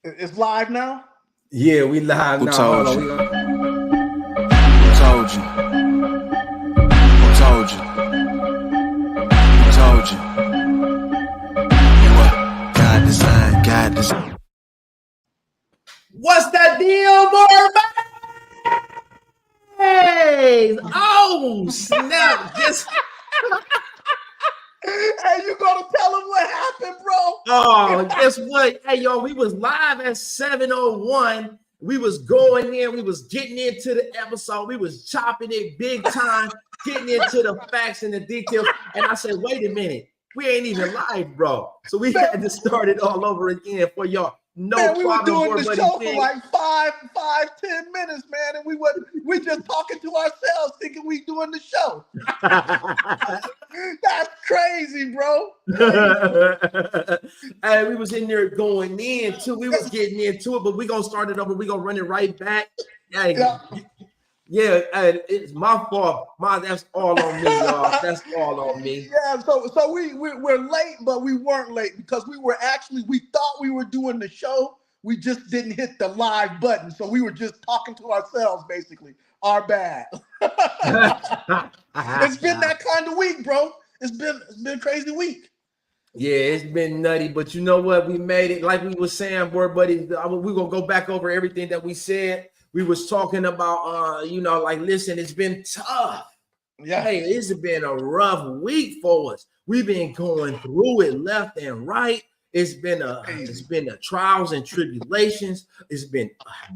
It's live now? Yeah, we live Who now. told Hold on. you? Who told you? Who told you? Who told you? You what? God design, God design. What's that deal, boy? Oh, snap. Guess. Hey, you gonna tell them what happened, bro? Oh, guess what? Hey, yo, we was live at 7:01. We was going in. We was getting into the episode. We was chopping it big time, getting into the facts and the details. And I said, wait a minute. We ain't even live, bro. So we had to start it all over again for y'all. No Man, we were problem, doing boy, the buddy. show for like 10 minutes, man, and we just talking to ourselves, thinking we doing the show. That's crazy, bro. Hey, we was in there going in too. We was getting into it, but we gonna start it over. We gonna run it right back. Hey, yeah, it's my fault. That's all on me, y'all. That's all on me. Yeah, so we're late, but we weren't late because we thought we were doing the show. We just didn't hit the live button, so we were just talking to ourselves, basically. Our bad. It's been that kind of week, bro. It's been a crazy week. Yeah, it's been nutty, but you know what? We made it. Like we were saying, boy, buddy. We're gonna go back over everything that we said. We was talking about, like, listen, it's been tough. Yeah. Hey, it's been a rough week for us. We've been going through it left and right. It's been a trials and tribulations. It's been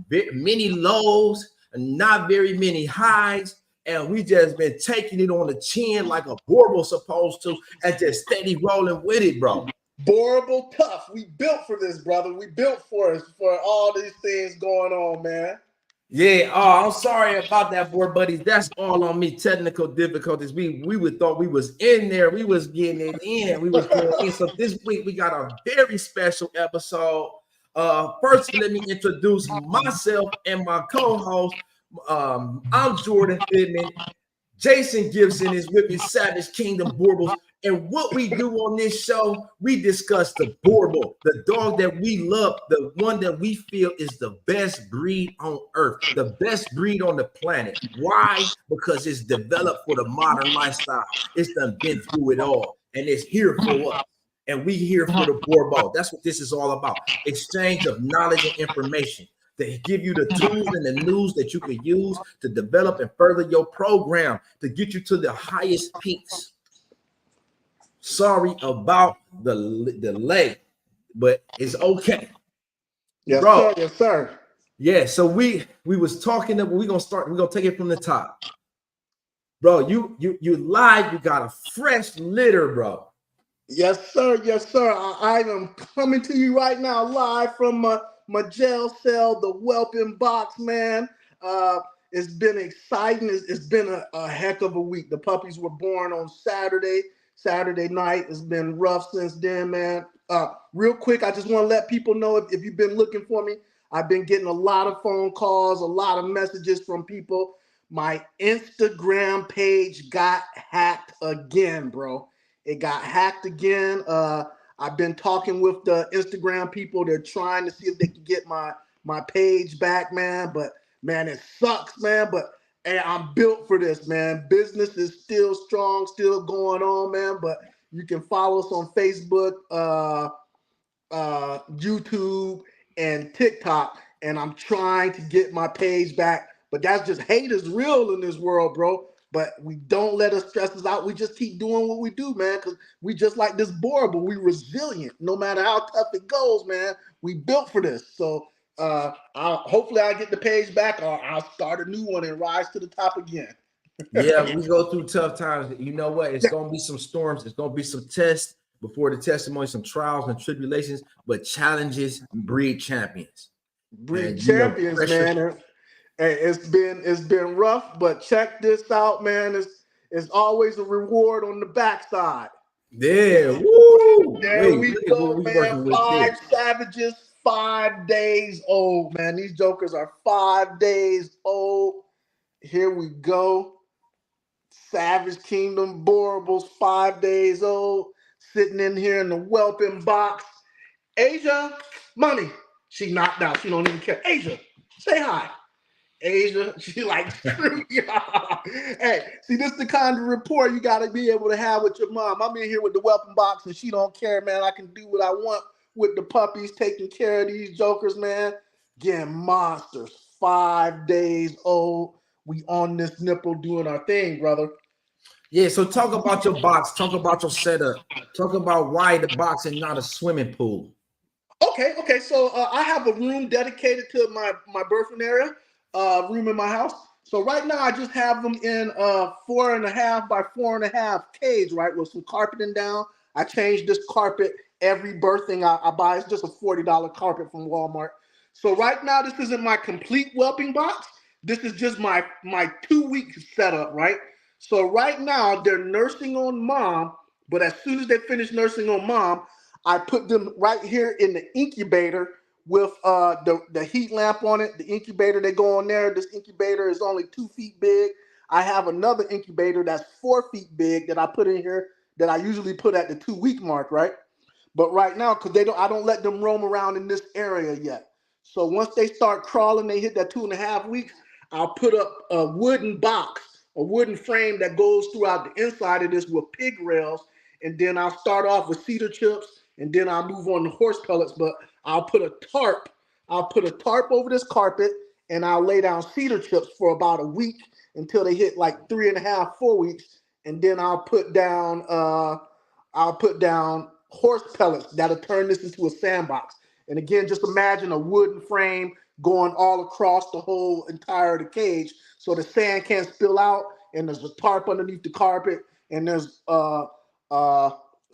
many lows and not very many highs. And we just been taking it on the chin like a Boerboel supposed to and just steady rolling with it, bro. Boerboel tough. We built for this, brother. We built for all these things going on, man. Yeah, I'm sorry about that, boy, buddies. That's all on me. Technical difficulties. We would thought we was in there. We was getting it in. We was going in. So this week we got a very special episode. First, let me introduce myself and my co-host. I'm Jordan Fitman. Jason Gibson is with me, Savage Kingdom Boerboels. And what we do on this show, we discuss the Boerboel, the dog that we love, the one that we feel is the best breed on earth, the best breed on the planet. Why? Because it's developed for the modern lifestyle. It's done been through it all, and it's here for us. And we here for the Boerboel. That's what this is all about. Exchange of knowledge and information. They give you the tools and the news that you can use to develop and further your program to get you to the highest peaks. Sorry about the delay, but it's okay. Yes, bro. Sir. Yes, sir. Yeah, so we was talking that we're gonna take it from the top. Bro, you live, you got a fresh litter, bro. Yes, sir. Yes, sir. I am coming to you right now live from my jail cell, the Whelping box, man. It's been exciting. It's been a heck of a week. The puppies were born on Saturday night. It's been rough since then, man. Real quick, I just want to let people know if you've been looking for me, I've been getting a lot of phone calls, a lot of messages from people. My Instagram page got hacked again, bro. It got hacked again. I've been talking with the Instagram people. They're trying to see if they can get my page back, man. But man, it sucks, man. But hey, I'm built for this, man. Business is still strong, still going on, man. But you can follow us on Facebook, YouTube, and TikTok. And I'm trying to get my page back. But that's just hate is real in this world, bro. But we don't let us stress us out. We just keep doing what we do, man, because we just like this Boerboel. We resilient. No matter how tough it goes, man, we built for this. So hopefully I'll get the page back, or I'll start a new one and rise to the top again. Yeah, we go through tough times. You know what? It's going to be some storms. It's going to be some tests before the testimony, some trials and tribulations, but challenges breed champions. Breed champions, man. Hey, it's been rough, but check this out, man. It's always a reward on the backside. Yeah, woo! There we go, man. 5 savages, 5 days old, man. These jokers are 5 days old. Here we go. Savage Kingdom Boerboels, 5 days old, sitting in here in the Whelping box. Asia, money. She knocked out. She don't even care. Asia, say hi. Asia, she like, screw y'all. Hey, see, this is the kind of rapport you got to be able to have with your mom. I'm in here with the Whelping box, and she don't care, man. I can do what I want with the puppies, taking care of these jokers, man. Getting monsters, 5 days old. We on this nipple doing our thing, brother. Yeah, so talk about your box. Talk about your setup. Talk about why the box and not a swimming pool. Okay. So I have a room dedicated to my birthing area, room in my house. So right now I just have them in 4.5 by 4.5 cage, right, with some carpeting down. I change this carpet every birthing I buy. It's just a $40 carpet from Walmart. So right now this isn't my complete whelping box. This is just my 2-week setup, right? So right now they're nursing on mom, but as soon as they finish nursing on mom, I put them right here in the incubator with the heat lamp on it. The incubator, they go on there. This incubator is only 2 feet big. I have another incubator that's 4 feet big that I put in here that I usually put at the 2-week mark, right? But right now, because I don't let them roam around in this area yet. So once they start crawling, they hit that 2.5 weeks, I'll put up a wooden box, a wooden frame that goes throughout the inside of this with pig rails. And then I'll start off with cedar chips, and then I'll move on to horse pellets. But I'll put a tarp. I'll put a tarp over this carpet, and I'll lay down cedar chips for about a week until they hit like 3.5, 4 weeks, and then I'll put down horse pellets that'll turn this into a sandbox. And again, just imagine a wooden frame going all across the whole entire of the cage, so the sand can't spill out. And there's a tarp underneath the carpet, and there's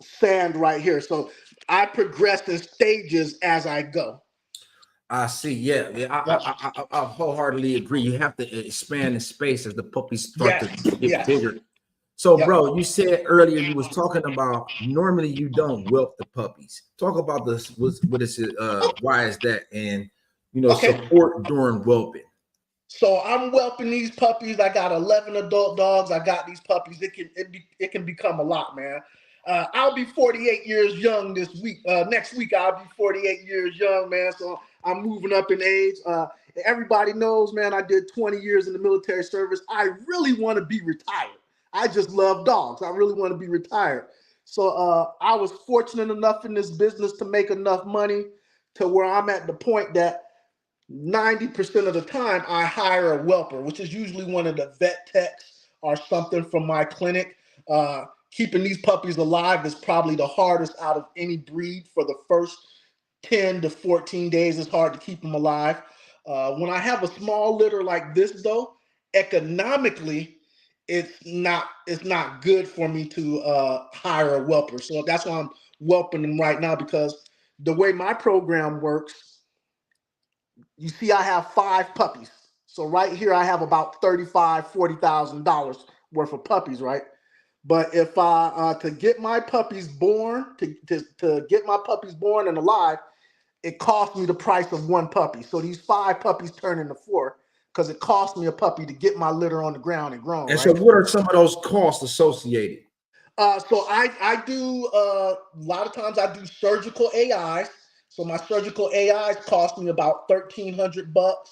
sand right here. So I progress in stages as I go. I see. Yeah. I wholeheartedly agree. You have to expand the space as the puppies start to get bigger. So, bro, you said earlier you was talking about normally you don't whelp the puppies. Talk about this. What is it? Why is that? And support during whelping. So I'm whelping these puppies. I got 11 adult dogs. I got these puppies. It can become a lot, man. I'll be 48 years young this week. Next week I'll be 48 years young, man. So I'm moving up in age. Everybody knows, man, I did 20 years in the military service. I really want to be retired. I just love dogs. I really want to be retired. So I was fortunate enough in this business to make enough money to where I'm at the point that 90% of the time I hire a whelper, which is usually one of the vet techs or something from my clinic. Keeping these puppies alive is probably the hardest out of any breed. For the first 10 to 14 days, it's hard to keep them alive. When I have a small litter like this, though, economically, it's not good for me to hire a whelper. So that's why I'm whelping them right now, because the way my program works, you see, I have 5 puppies. So right here, I have about $40,000 worth of puppies, right? But if to get my puppies born, to get my puppies born and alive, it costs me the price of 1 puppy. So these 5 puppies turn into 4 because it costs me a puppy to get my litter on the ground and grown. And right? So what are some of those costs associated? So I do a lot of times I do surgical AIs. So my surgical AIs cost me about $1,300.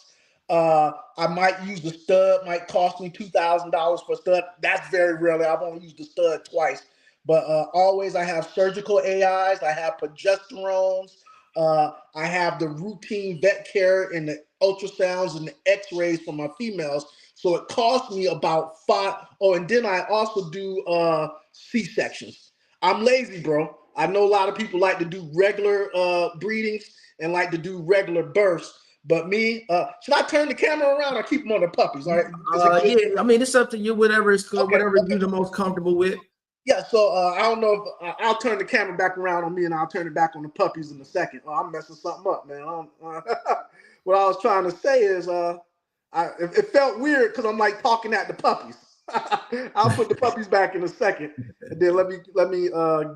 I might use the stud, might cost me $2,000 for a stud. That's very rarely. I've only used the stud twice. But always I have surgical AIs. I have progesterones. I have the routine vet care and the ultrasounds and the x-rays for my females. So it costs me about 5. Oh, and then I also do C-sections. I'm lazy, bro. I know a lot of people like to do regular breedings and like to do regular births. But me, should I turn the camera around or keep them on the puppies? All right. Yeah, I mean, it's up to you, whatever you're the most comfortable with. Yeah, so I don't know if I'll turn the camera back around on me and I'll turn it back on the puppies in a second. Oh, I'm messing something up, man. What I was trying to say is it felt weird because I'm like talking at the puppies. I'll put the puppies back in a second, and then let me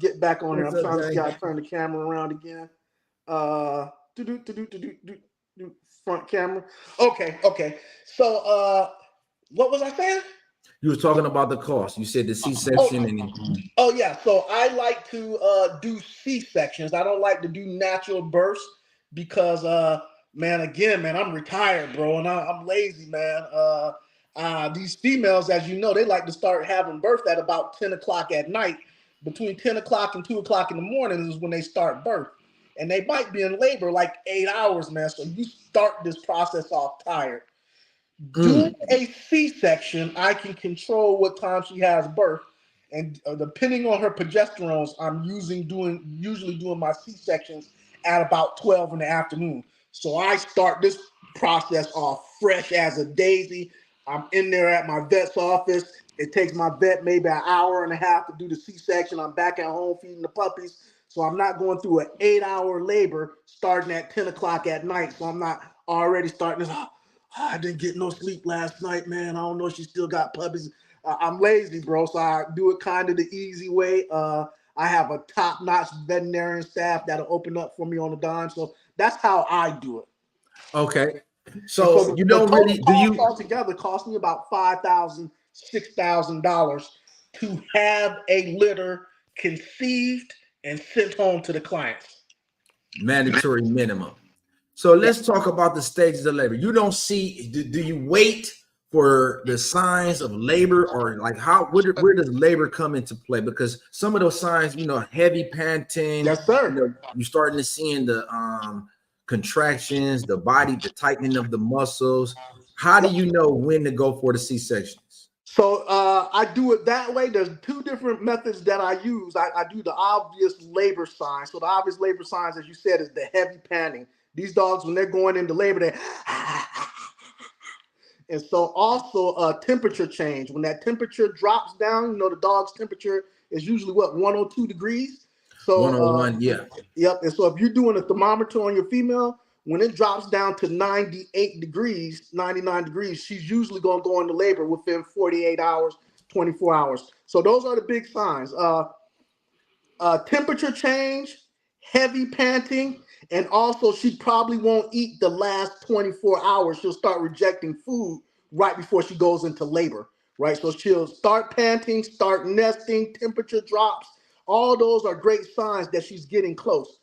get back on here. I'm trying to see how I turn the camera around again. Front camera. Okay. So what was I saying? You were talking about the cost. You said the C-section. Oh yeah. So I like to do C-sections. I don't like to do natural births because man, again, man, I'm retired, bro, and I'm lazy, man. These females, as you know, they like to start having birth at about 10 o'clock at night. Between 10 o'clock and 2 o'clock in the morning is when they start birth. And they might be in labor like 8 hours, man. So you start this process off tired. Doing a C-section, I can control what time she has birth, and depending on her progesterones, I'm usually doing my C-sections at about 12 in the afternoon. So I start this process off fresh as a daisy. I'm in there at my vet's office. It takes my vet maybe an hour and a half to do the C-section. I'm back at home feeding the puppies. So I'm not going through an 8-hour labor starting at 10 o'clock at night. So I'm not already starting this. I didn't get no sleep last night, man. I don't know if she still got puppies. I'm lazy, bro, so I do it kind of the easy way. I have a top-notch veterinarian staff that'll open up for me on the dime. So that's how I do it. Okay. So So you don't really do you altogether cost me about $5,000, $6,000 to have a litter conceived and sent home to the clients. mandatory minimum. So let's talk about the stages of labor. You don't see, do you wait for the signs of labor, or like where does labor come into play? Because some of those signs, heavy panting, Yes, sir. you're starting to see in the contractions, the tightening of the muscles. How do you know when to go for the C-sections? So I do it that way. There's two different methods that I use. I do the obvious labor signs. So the obvious labor signs, as you said, is the heavy panting. These dogs, when they're going into labor, they and so also temperature change. When that temperature drops down, the dog's temperature is usually 102 degrees. So 101, yeah. Yep. And so if you're doing a thermometer on your female, when it drops down to 98 degrees, 99 degrees, she's usually going to go into labor within 48 hours, 24 hours. So those are the big signs. Temperature change, heavy panting, and also she probably won't eat the last 24 hours. She'll start rejecting food right before she goes into labor, right? So she'll start panting, start nesting, temperature drops. All those are great signs that she's getting close.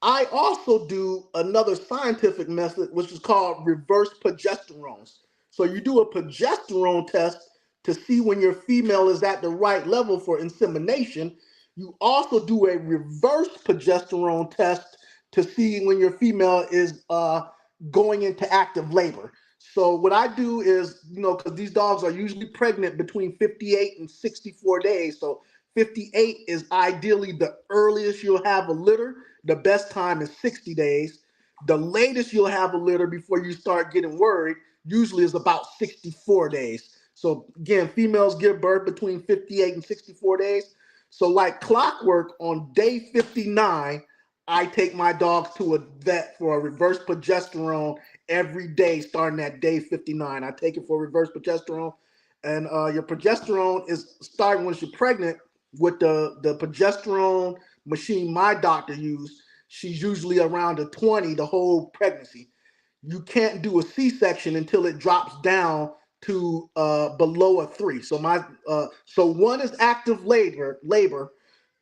I also do another scientific method, which is called reverse progesterones. So you do a progesterone test to see when your female is at the right level for insemination. You also do a reverse progesterone test to see when your female is going into active labor. So what I do is, because these dogs are usually pregnant between 58 and 64 days. So 58 is ideally the earliest you'll have a litter. The best time is 60 days. The latest you'll have a litter before you start getting worried usually is about 64 days. So again, females give birth between 58 and 64 days. So like clockwork, on day 59, I take my dogs to a vet for a reverse progesterone every day starting at day 59. I take it for reverse progesterone. And your progesterone is starting when you're pregnant with the progesterone machine my doctor used. She's usually around a 20 the whole pregnancy. You can't do a C-section until it drops down to below a 3. So so 1 is active labor.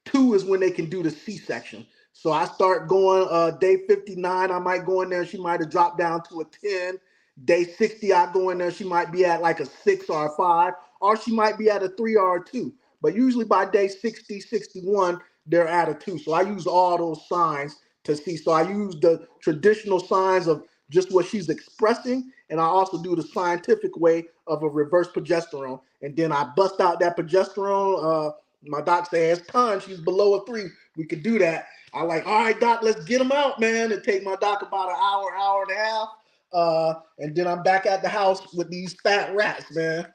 2 is when they can do the C-section. So I start going day 59. I might go in there. She might have dropped down to a 10. Day 60, I go in there. She might be at like a 6 or a 5, or she might be at a 3 or a 2. But usually by day 60, 61, they're at a 2. So I use all those signs to see. So I use the traditional signs of just what she's expressing, and I also do the scientific way of a reverse progesterone. And then I bust out that progesterone. My doc says, ton, she's below a 3. We could do that. I like, all right, doc, let's get them out, man. It take my doc about an hour, hour and a half. And then I'm back at the house with these fat rats, man.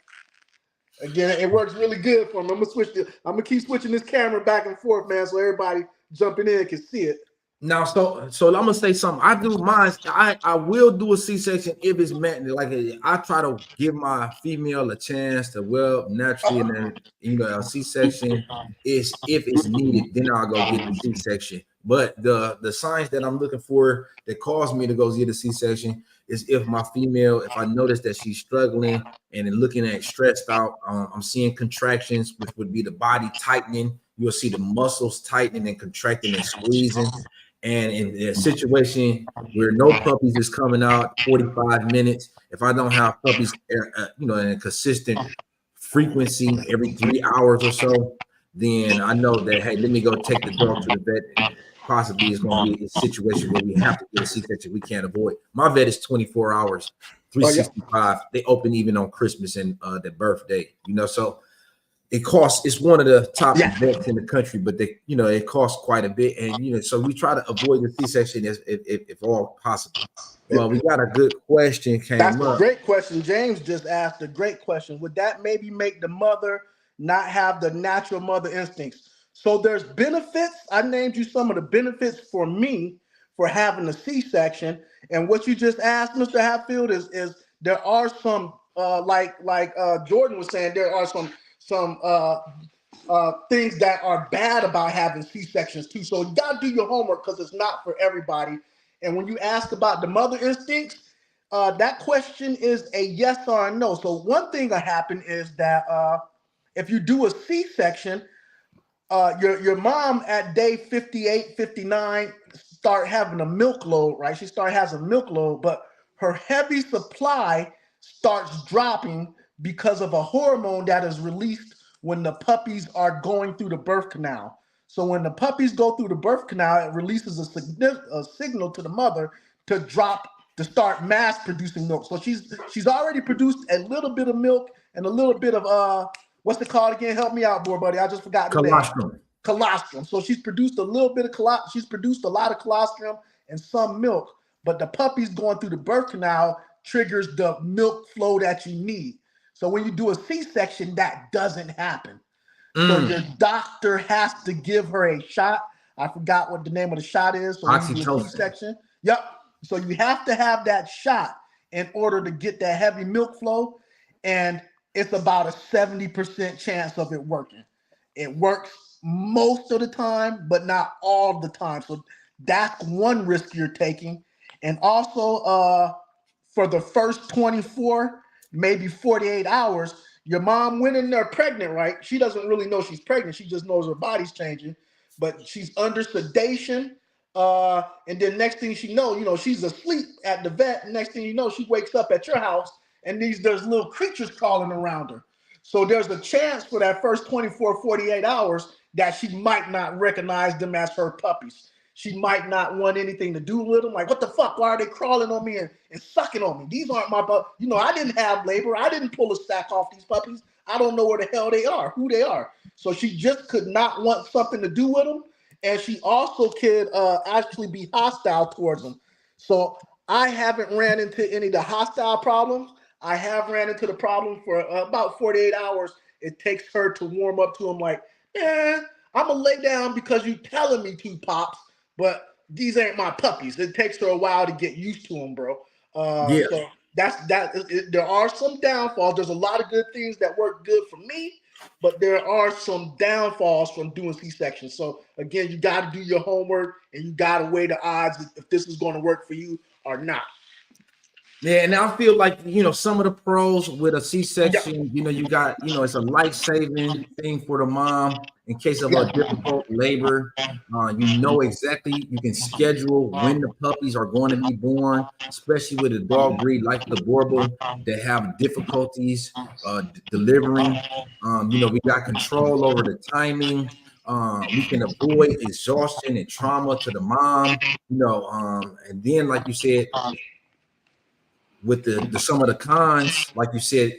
Again, it works really good for me. I'm gonna keep switching this camera back and forth, man, so everybody jumping in can see it. Now, so I'm gonna say something. I do mine. I will do a C-section if it's meant. Like I try to give my female a chance to whelp naturally, and then a C-section is if it's needed. Then I'll go get the C-section. But the signs that I'm looking for that cause me to go get a C-section is if my female, if I notice that she's struggling and looking at stressed out, I'm seeing contractions, which would be the body tightening. You'll see the muscles tightening and contracting and squeezing. And in a situation where no puppies is coming out 45 minutes, if I don't have puppies, in a consistent frequency every 3 hours or so, then I know that, hey, let me go take the dog to the vet. Possibly is going to be a situation where we have to get a C-section we can't avoid. My vet is 24 hours, 365. They open even on Christmas and the birthday, so it costs. It's one of the top vets in the country, but it costs quite a bit, and so we try to avoid the C-section if all possible. Well, we got a good question That's a great question. James just asked a great question. Would that maybe make the mother not have the natural mother instincts? So there's benefits. I named you some of the benefits for me for having a C-section, and what you just asked, Mr. Hatfield, is there are some like Jordan was saying, there are some things that are bad about having C-sections too. So you got to do your homework because it's not for everybody. And when you ask about the mother instincts, that question is a yes or a no. So one thing that happened is that if you do a C-section, your mom at day 58, 59 start having a milk load, right? She has a milk load, but her heavy supply starts dropping because of a hormone that is released when the puppies are going through the birth canal. So when the puppies go through the birth canal, it releases a signal to the mother to start mass producing milk. So she's already produced a little bit of milk and a little bit of what's it called again? Help me out, boy, buddy. I just forgot the name. Colostrum. So she's produced a little bit of colostrum. She's produced a lot of colostrum and some milk, but the puppies going through the birth canal triggers the milk flow that you need. So when you do a C-section, that doesn't happen. So your doctor has to give her a shot. I forgot what the name of the shot is. So when you do a C-section, so you have to have that shot in order to get that heavy milk flow, and it's about a 70% chance of it working. It works most of the time, but not all the time. So that's one risk you're taking. And also for the first 24, maybe 48 hours, your mom went in there pregnant, right? She doesn't really know she's pregnant. She just knows her body's changing, but she's under sedation. And then next thing she knows, she's asleep at the vet. Next thing you know, she wakes up at your house and there's little creatures crawling around her. So there's a chance for that first 24, 48 hours that she might not recognize them as her puppies. She might not want anything to do with them. Like, what the fuck? Why are they crawling on me and sucking on me? These aren't my puppies. I didn't have labor. I didn't pull a sack off these puppies. I don't know where the hell they are, who they are. So she just could not want something to do with them. And she also could actually be hostile towards them. So I haven't ran into any of the hostile problems. I have ran into the problem for about 48 hours. It takes her to warm up to them like, I'm going to lay down because you're telling me to, Pops, but these ain't my puppies. It takes her a while to get used to them, bro. So there are some downfalls. There's a lot of good things that work good for me, but there are some downfalls from doing C-sections. So again, you got to do your homework and you got to weigh the odds if this is going to work for you or not. Yeah, and I feel like, some of the pros with a C-section, you got, it's a life-saving thing for the mom in case of a difficult labor. Exactly, you can schedule when the puppies are going to be born, especially with a dog breed like the Boerboel that have difficulties delivering. We got control over the timing. We can avoid exhaustion and trauma to the mom, and then, like you said, with the some of the cons, like you said,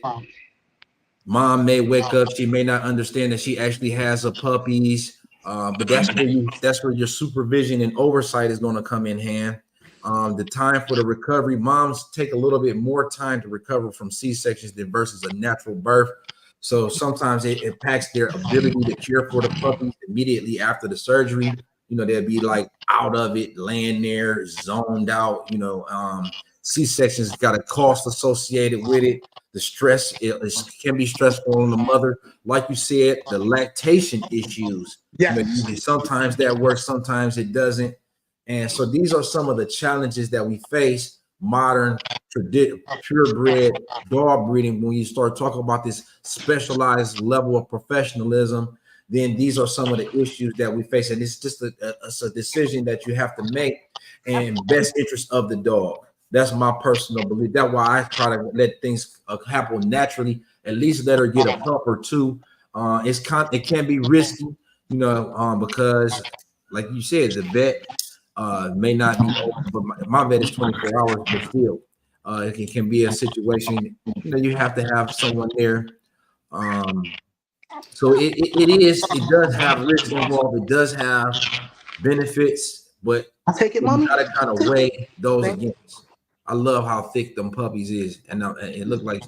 mom may wake up, she may not understand that she actually has a puppies, but that's where your supervision and oversight is going to come in hand. The time for the recovery, moms take a little bit more time to recover from C-sections than versus a natural birth. So sometimes it impacts their ability to care for the puppies immediately after the surgery. They'll be like out of it, laying there, zoned out, C-sections got a cost associated with it. The stress can be stressful on the mother. Like you said, the lactation issues. Sometimes that works, sometimes it doesn't. And so these are some of the challenges that we face modern, purebred dog breeding when you start talking about this specialized level of professionalism. then these are some of the issues that we face. And it's just a decision that you have to make in best interest of the dog. That's my personal belief. That's why I try to let things happen naturally. At least let her get a pup or two. It can be risky, because like you said, the vet may not be open, but my vet is 24 hours, but still, it can be a situation. You have to have someone there. So it does have risk involved. It does have benefits, but I take it, you mommy. gotta kind of weigh those Thank you. against. I love how thick them puppies is, and it looked like,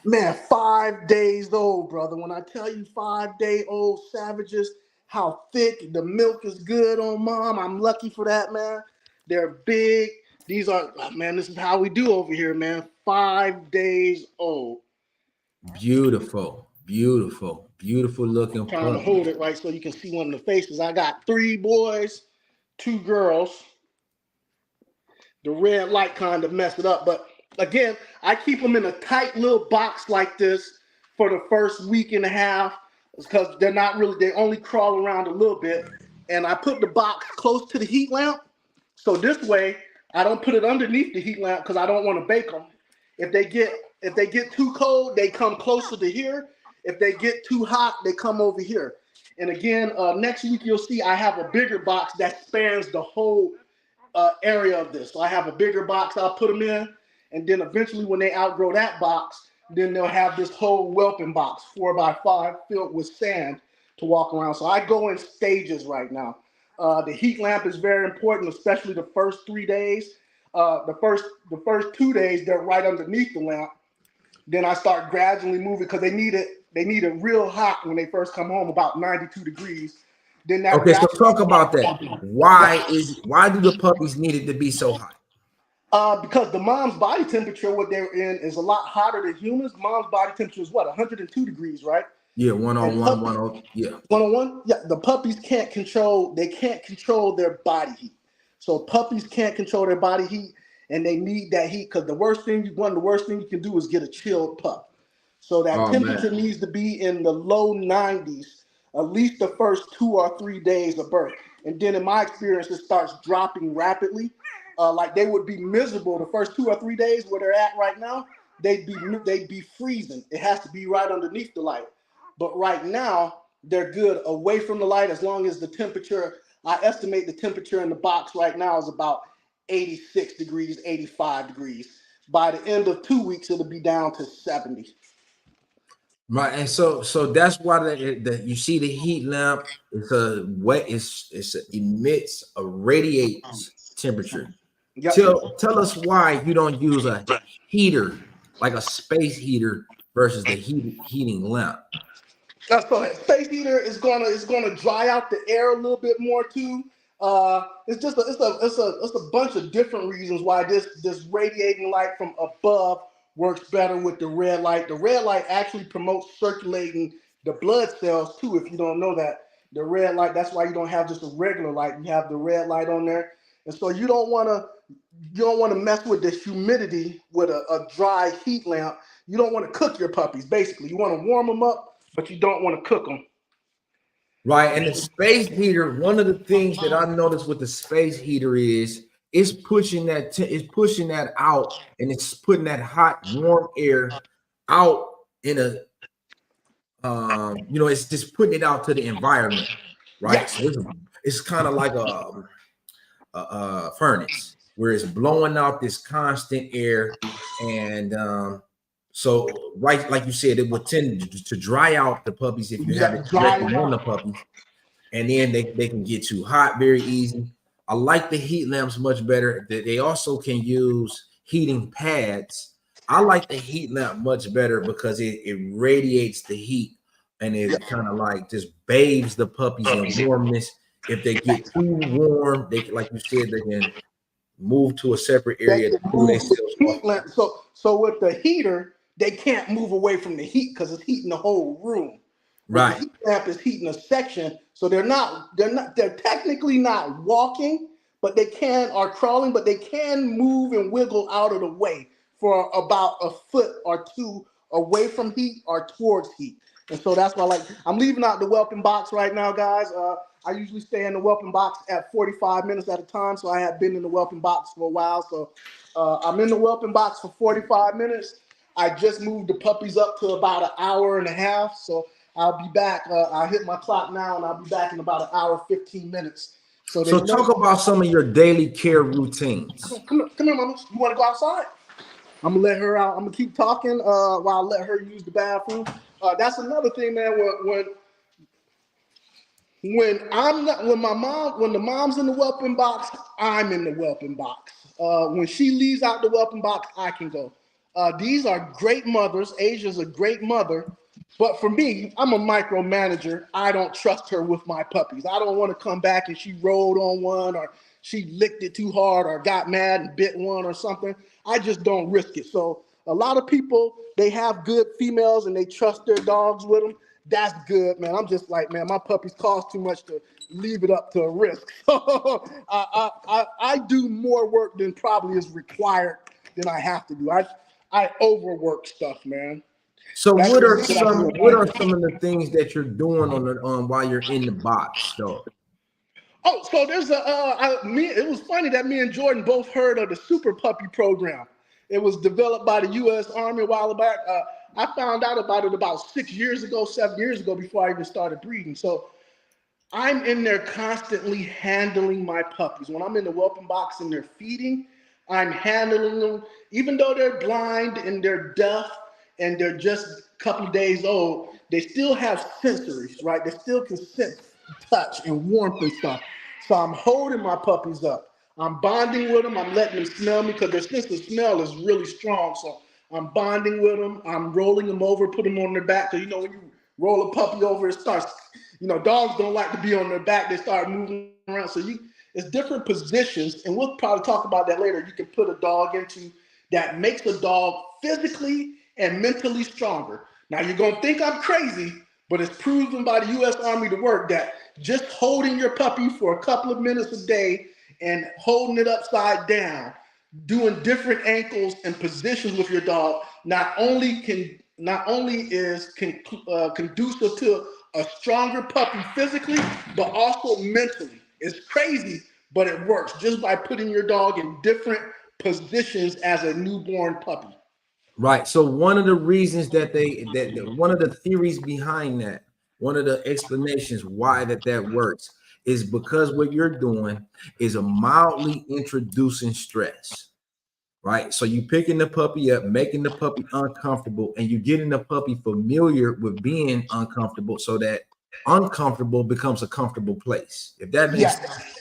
Man, 5 days old, brother. When I tell you 5-day-old savages, how thick the milk is good on mom. I'm lucky for that, man. They're big. These are, man, this is how we do over here, man. 5 days old. beautiful looking Trying to puppy. hold it right so you can see one of the faces. I got 3 boys, 2 girls. The red light kind of messed it up, but again, I keep them in a tight little box like this for the first week and a half because they only crawl around a little bit. And I put the box close to the heat lamp. So this way, I don't put it underneath the heat lamp because I don't want to bake them. If they get too cold, they come closer to here. If they get too hot, they come over here. And again, next week you'll see I have a bigger box that spans the whole area of this. So I have a bigger box I'll put them in, and then eventually when they outgrow that box, then they'll have this whole whelping box, 4x5, filled with sand to walk around. So I go in stages right now. The heat lamp is very important, especially the first 3 days. The first 2 days they're right underneath the lamp. Then I start gradually moving because they need it real hot when they first come home, about 92 degrees. Then that Okay, so talk about that. Why do the puppies need it to be so hot? Because the mom's body temperature, what they're in, is a lot hotter than humans. Mom's body temperature is what, 102 degrees, right? Yeah, one-on-one, yeah. One-on-one, yeah. The puppies can't control their body heat. So puppies can't control their body heat, and they need that heat because one of the worst things you can do is get a chilled pup. So that temperature needs to be in the low 90s, at least the first 2 or 3 days of birth. And then in my experience, it starts dropping rapidly. Like they would be miserable the first 2 or 3 days where they're at right now. They'd be freezing. It has to be right underneath the light. But right now, they're good away from the light as long as the temperature, I estimate the temperature in the box right now is about 86 degrees, 85 degrees. By the end of 2 weeks, it'll be down to 70. Right, and so that's why you see the heat lamp. It emits a radiates temperature. Yep. Tell us why you don't use a heater like a space heater versus the heating lamp. So space heater is gonna dry out the air a little bit more too. It's a bunch of different reasons why this radiating light from above works better with the red light. The red light actually promotes circulating the blood cells too. If you don't know that, the red light, that's why you don't have just a regular light. You have the red light on there, and so you don't want to mess with the humidity with a dry heat lamp. You don't want to cook your puppies. Basically, you want to warm them up, but you don't want to cook them. Right, and the space heater. One of the things that I noticed with the space heater is it's pushing that out, and it's putting that hot, warm air out in a, it's just putting it out to the environment, right? Yeah. So it's kind of like a furnace where it's blowing out this constant air, and so right, like you said, it would tend to dry out the puppies if you have it directly on the puppies, and then they can get too hot very easy. I like the heat lamps much better. They also can use heating pads. I like the heat lamp much better because it radiates the heat, and it kind of like just bathes the puppies in warmness. If they get too warm, like you said, they can move to a separate area. So with the heater, they can't move away from the heat because it's heating the whole room. Right. The heat lamp is heating a section, so they're technically not walking, but they are crawling, but they can move and wiggle out of the way for about a foot or two away from heat or towards heat. And so that's why, like, I'm leaving out the whelping box right now, guys. I usually stay in the whelping box at 45 minutes at a time. So I have been in the whelping box for a while. So I'm in the whelping box for 45 minutes. I just moved the puppies up to about an hour and a half. So I'll be back. I'll hit my clock now, and I'll be back in about an hour, 15 minutes. So talk about some of your daily care routines. Come here, mama. You want to go outside? I'm gonna let her out. I'm gonna keep talking while I let her use the bathroom. That's another thing, man. When the mom's in the whelping box, I'm in the whelping box. When she leaves out the whelping box, I can go. These are great mothers. Asia's a great mother, but for me, I'm a micromanager. I don't trust her with my puppies. I don't want to come back and she rolled on one, or she licked it too hard, or got mad and bit one or something. I just don't risk it. So a lot of people, they have good females and they trust their dogs with them. That's good, man. I'm just like, man, my puppies cost too much to leave it up to a risk. So I do more work than probably is required than I have to do. I overwork stuff, man. So what are some of the things that you're doing while you're in the box, though? Oh, so there's it was funny that me and Jordan both heard of the Super Puppy program. It was developed by the U.S. Army a while back. I found out about it about 7 years ago, before I even started breeding. So I'm in there constantly handling my puppies. When I'm in the whelping box and they're feeding, I'm handling them. Even though they're blind and they're deaf and they're just a couple of days old, they still have sensories, right? They still can sense touch and warmth and stuff. So I'm holding my puppies up. I'm bonding with them. I'm letting them smell me because their sense of smell is really strong. So I'm bonding with them. I'm rolling them over, put them on their back. So, when you roll a puppy over, it starts, dogs don't like to be on their back. They start moving around. So it's different positions. And we'll probably talk about that later. You can put a dog into that makes a dog physically and mentally stronger. Now, you're going to think I'm crazy, but it's proven by the U.S. Army to work that just holding your puppy for a couple of minutes a day and holding it upside down, doing different ankles and positions with your dog, not only is conducive to a stronger puppy physically, but also mentally. It's crazy, but it works just by putting your dog in different positions as a newborn puppy. Right. So one of the reasons one of the theories behind that, one of the explanations why that works is because what you're doing is a mildly introducing stress, right? So you picking the puppy up, making the puppy uncomfortable, and you getting the puppy familiar with being uncomfortable so that uncomfortable becomes a comfortable place, if that makes sense.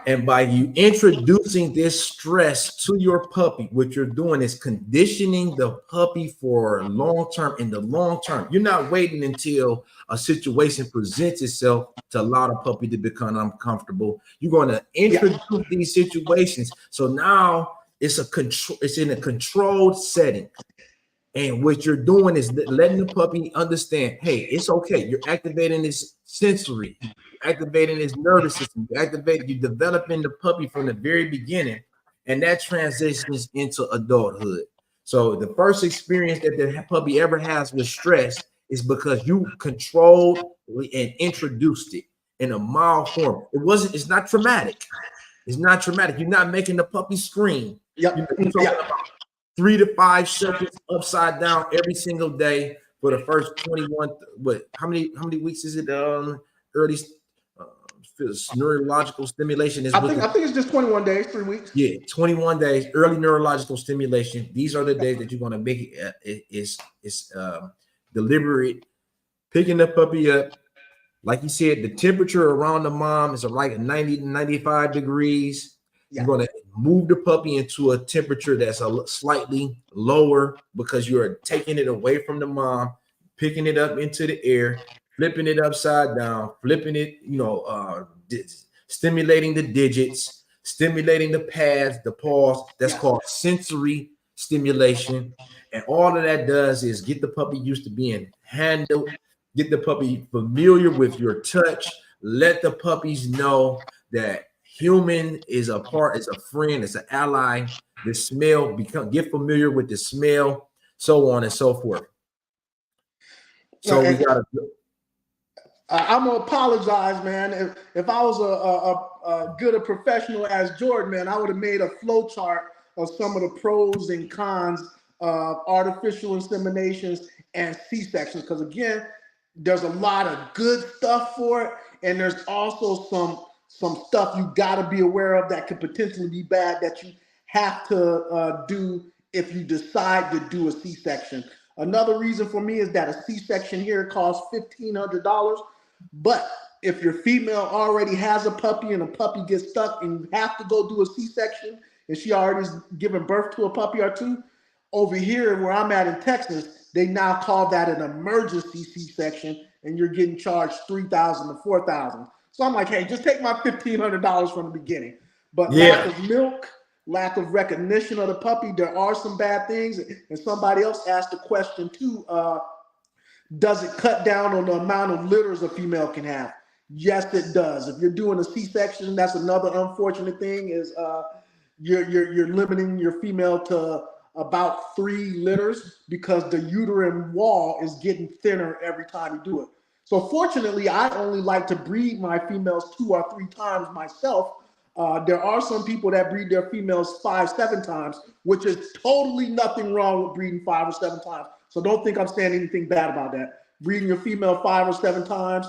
And by you introducing this stress to your puppy, what you're doing is conditioning the puppy for long term. In the long term, you're not waiting until a situation presents itself to allow the puppy to become uncomfortable. You're going to introduce these situations. So now it's in a controlled setting. And what you're doing is letting the puppy understand, hey, it's okay. You're activating this sensory, activating his nervous system, you're developing the puppy from the very beginning, and that transitions into adulthood. So the first experience that the puppy ever has with stress is because you controlled and introduced it in a mild form. It's not traumatic. It's not traumatic. You're not making the puppy scream. You're talking about 3 to 5 seconds upside down every single day for the first 21. How many weeks is it? Early neurological stimulation is. I think it's just 21 days, 3 weeks. Yeah, 21 days. Early neurological stimulation. These are the days that you're going to make it. It's deliberate, picking the puppy up. Like you said, the temperature around the mom is like 90 to 95 degrees. You're going to move the puppy into a temperature that's slightly lower because you're taking it away from the mom, picking it up into the air, flipping it upside down, flipping it, stimulating the digits, stimulating the pads, the paws. That's called sensory stimulation. And all of that does is get the puppy used to being handled, get the puppy familiar with your touch, let the puppies know that human is a friend, it's an ally. The smell, get familiar with the smell, so on and so forth. So we got to. I'm gonna apologize, man. If I was a good a professional as Jordan, man, I would have made a flow chart of some of the pros and cons of artificial inseminations and C-sections. Because again, there's a lot of good stuff for it, and there's also some stuff you got to be aware of that could potentially be bad that you have to do if you decide to do a C-section. Another reason for me is that a C-section here costs $1,500. But if your female already has a puppy and a puppy gets stuck and you have to go do a C-section and she already given birth to a puppy or two, over here where I'm at in Texas, they now call that an emergency C-section and you're getting charged $3,000 to $4,000. So I'm like, hey, just take my $1,500 from the beginning. But lack of milk, lack of recognition of the puppy, there are some bad things. And somebody else asked a question too, does it cut down on the amount of litters a female can have? Yes, it does. If you're doing a C-section, that's another unfortunate thing is you're limiting your female to about 3 litters because the uterine wall is getting thinner every time you do it. So fortunately, I only like to breed my females 2 or 3 times myself. There are some people that breed their females 5, 7 times, which is totally nothing wrong with breeding 5 or 7 times. So don't think I'm saying anything bad about that. Breeding your female 5 or 7 times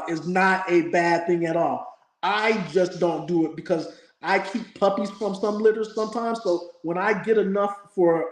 is not a bad thing at all. I just don't do it because I keep puppies from some litters sometimes. So when I get enough for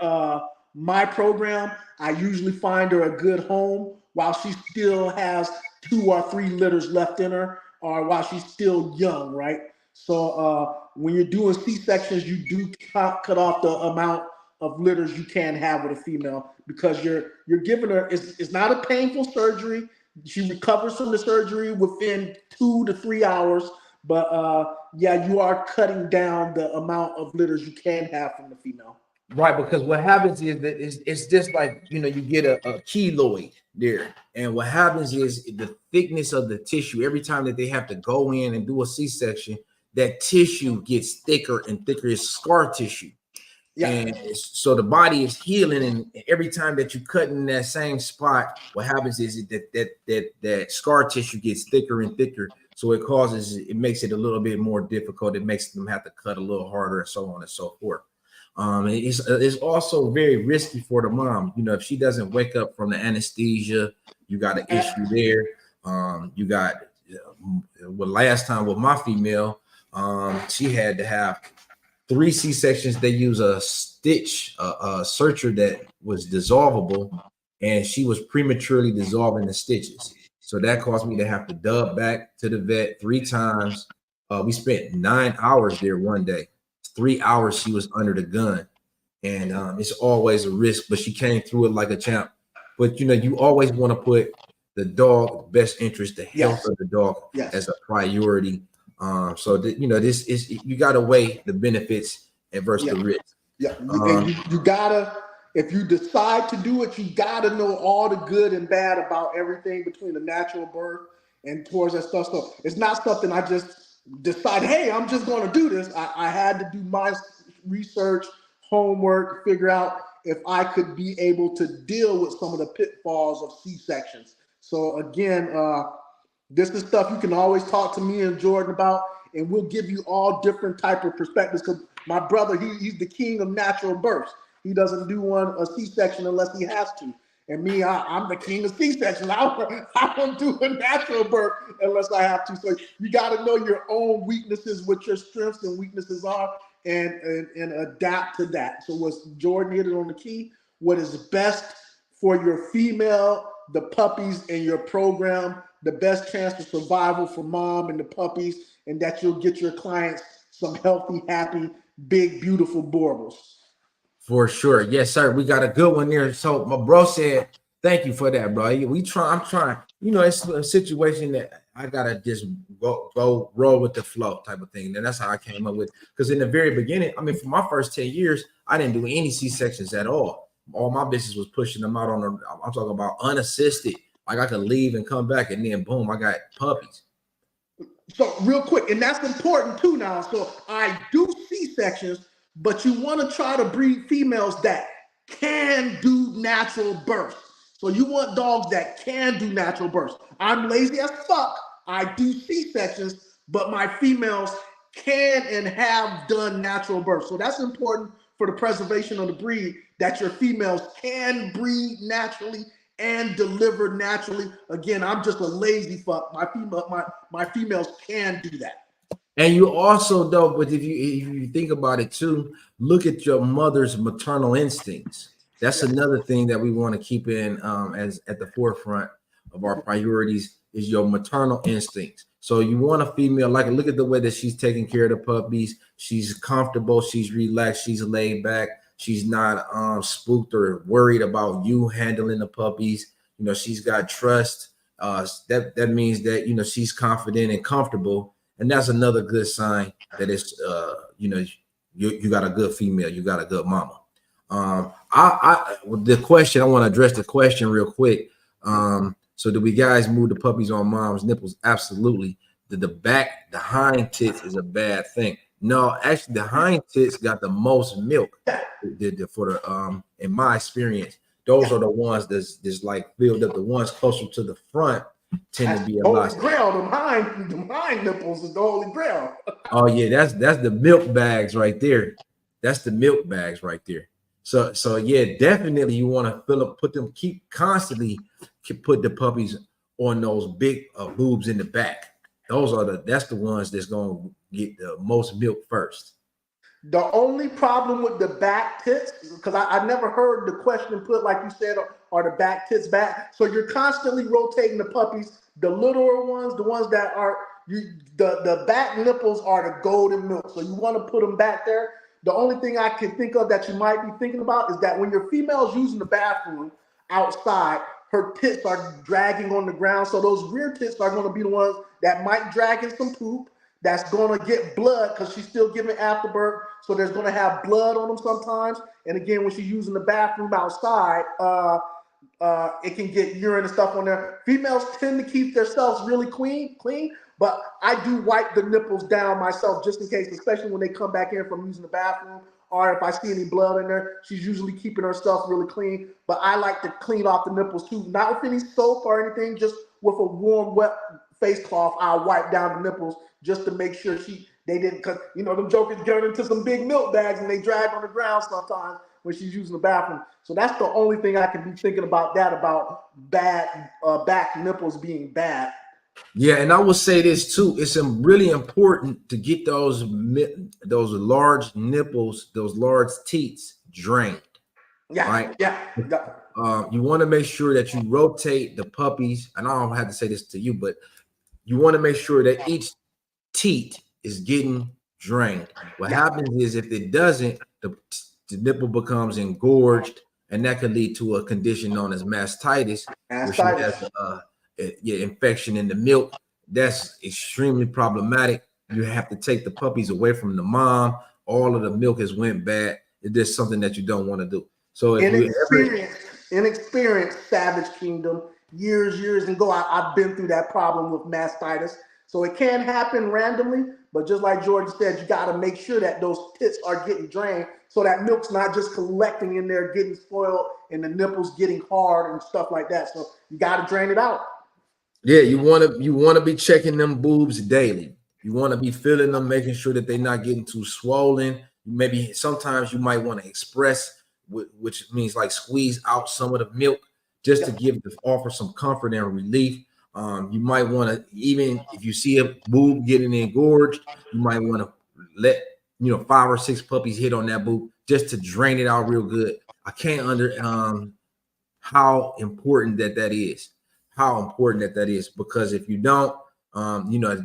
my program, I usually find her a good home while she still has 2 or 3 litters left in her or while she's still young, right? So when you're doing C-sections, you do cut off the amount of litters you can have with a female because you're giving her, it's not a painful surgery. She recovers from the surgery within 2 to 3 hours. But yeah, you are cutting down the amount of litters you can have from the female. Right, because what happens is that it's just like, you get a keloid there. And what happens is the thickness of the tissue, every time that they have to go in and do a C-section, that tissue gets thicker and thicker. It's scar tissue. Yeah. And so the body is healing, and every time that you cut in that same spot, what happens is that scar tissue gets thicker and thicker. So it makes it a little bit more difficult. It makes them have to cut a little harder, and so on and so forth. It's also very risky for the mom. If she doesn't wake up from the anesthesia, you got an issue there. You got last time with my female, she had to have 3 C-sections. They use a stitch, a suture that was dissolvable, and she was prematurely dissolving the stitches. So that caused me to have to dub back to the vet 3 times. We spent 9 hours there one day. 3 hours she was under the gun, and it's always a risk, but she came through it like a champ. But you always want to put the dog best interest, the health of the dog as a priority. So that this is, you got to weigh the benefits versus the risk. Yeah, you gotta, if you decide to do it, you gotta know all the good and bad about everything between the natural birth and towards that stuff. So it's not something I just decide, hey, I'm just going to do this. I had to do my research, homework, figure out if I could be able to deal with some of the pitfalls of C-sections. So again, this is stuff you can always talk to me and Jordan about, and we'll give you all different type of perspectives. Because my brother, he's the king of natural births. He doesn't do a C-section unless he has to. And me, I'm the king of C-sections. I don't do a natural birth unless I have to. So you got to know your own weaknesses, what your strengths and weaknesses are, and adapt to that. So what's Jordan hit it on the key, what is best for your female, the puppies, and your program, the best chance of survival for mom and the puppies, and that you'll get your clients some healthy, happy, big, beautiful Boerboels. For sure. Yes, sir. We got a good one there. So my bro said, thank you for that, bro. I'm trying, it's a situation that I gotta just go roll with the flow type of thing. And that's how I came up with, because in the very beginning, for my first 10 years, I didn't do any C-sections at all. All my business was pushing them out I'm talking about unassisted. Like I could leave and come back, and then boom, I got puppies. So real quick, and that's important too now. So I do C-sections, but you want to try to breed females that can do natural birth. So you want dogs that can do natural births. I'm lazy as fuck. I do C-sections, but my females can and have done natural births. So that's important for the preservation of the breed, that your females can breed naturally and deliver naturally. Again, I'm just a lazy fuck. My females can do that. And you also though, but if you think about it too, look at your mother's maternal instincts. That's another thing that we want to keep in as at the forefront of our priorities is your maternal instincts. So you want a female, like look at the way that she's taking care of the puppies. She's comfortable, she's relaxed, she's laid back, she's not spooked or worried about you handling the puppies. You know, she's got trust. That means that she's confident and comfortable. And that's another good sign that it's you got a good female, you got a good mama. The question I want to address the question real quick. So do we guys move the puppies on mom's nipples? Absolutely. The hind tits is a bad thing. No, actually, the hind tits got the most milk. In my experience, those are the ones that's like filled up. The ones closer to the front tend to be a lot. Grail, them hind nipples is the holy grail. Oh yeah, that's the milk bags right there. That's the milk bags right there. So yeah, definitely you want to fill up, put the puppies on those big boobs in the back. That's the ones that's gonna get the most milk first. The only problem with the back tits, because I never heard the question put like you said, are the back tits back? So you're constantly rotating the puppies. The littler ones, the ones that are the back nipples are the golden milk. So you want to put them back there. The only thing I can think of that you might be thinking about is that when your female's using the bathroom outside, her tits are dragging on the ground. So those rear tits are going to be the ones that might drag in some poop. That's going to get blood because she's still giving afterbirth. So there's going to have blood on them sometimes. And again, when she's using the bathroom outside, it can get urine and stuff on there. Females tend to keep themselves really clean, but I do wipe the nipples down myself just in case, especially when they come back in from using the bathroom, or if I see any blood in there. She's usually keeping herself really clean, but I like to clean off the nipples too, not with any soap or anything, just with a warm, wet face cloth. I'll wipe down the nipples just to make sure they didn't, because them jokers get into some big milk bags and they drag on the ground sometimes when she's using the bathroom. So that's the only thing I can be thinking about bad back nipples being bad. Yeah, and I will say this too. It's really important to get those large nipples, those large teats drained. Yeah, right? Yeah. You want to make sure that you rotate the puppies, and I don't have to say this to you, but you want to make sure that each teat is getting drained. What happens is if it doesn't, the nipple becomes engorged, and that can lead to a condition known as mastitis, which has infection in the milk. That's extremely problematic. You have to take the puppies away from the mom. All of the milk has went bad. It's just something that you don't want to do. So inexperienced Savage Kingdom, years ago, I've been through that problem with mastitis. So it can happen randomly, but just like George said, you got to make sure that those tits are getting drained so that milk's not just collecting in there, getting spoiled, and the nipples getting hard and stuff like that. So you got to drain it out. Yeah, you want to be checking them boobs daily. You want to be feeling them, making sure that they're not getting too swollen. Maybe sometimes you might want to express, which means like squeeze out some of the milk just to offer some comfort and relief. You might want to, even if you see a boob getting engorged, you might want to let 5 or 6 puppies hit on that boob just to drain it out real good. I can't how important that is. How important that is, because if you don't,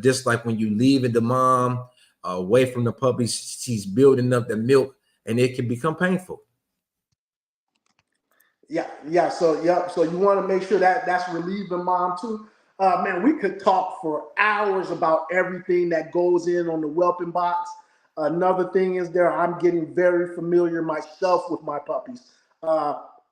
just like when you leave the mom away from the puppies, she's building up the milk, and it can become painful. Yeah. So you want to make sure that that's relieving mom too. Man, we could talk for hours about everything that goes in on the whelping box. Another thing is I'm getting very familiar myself with my puppies.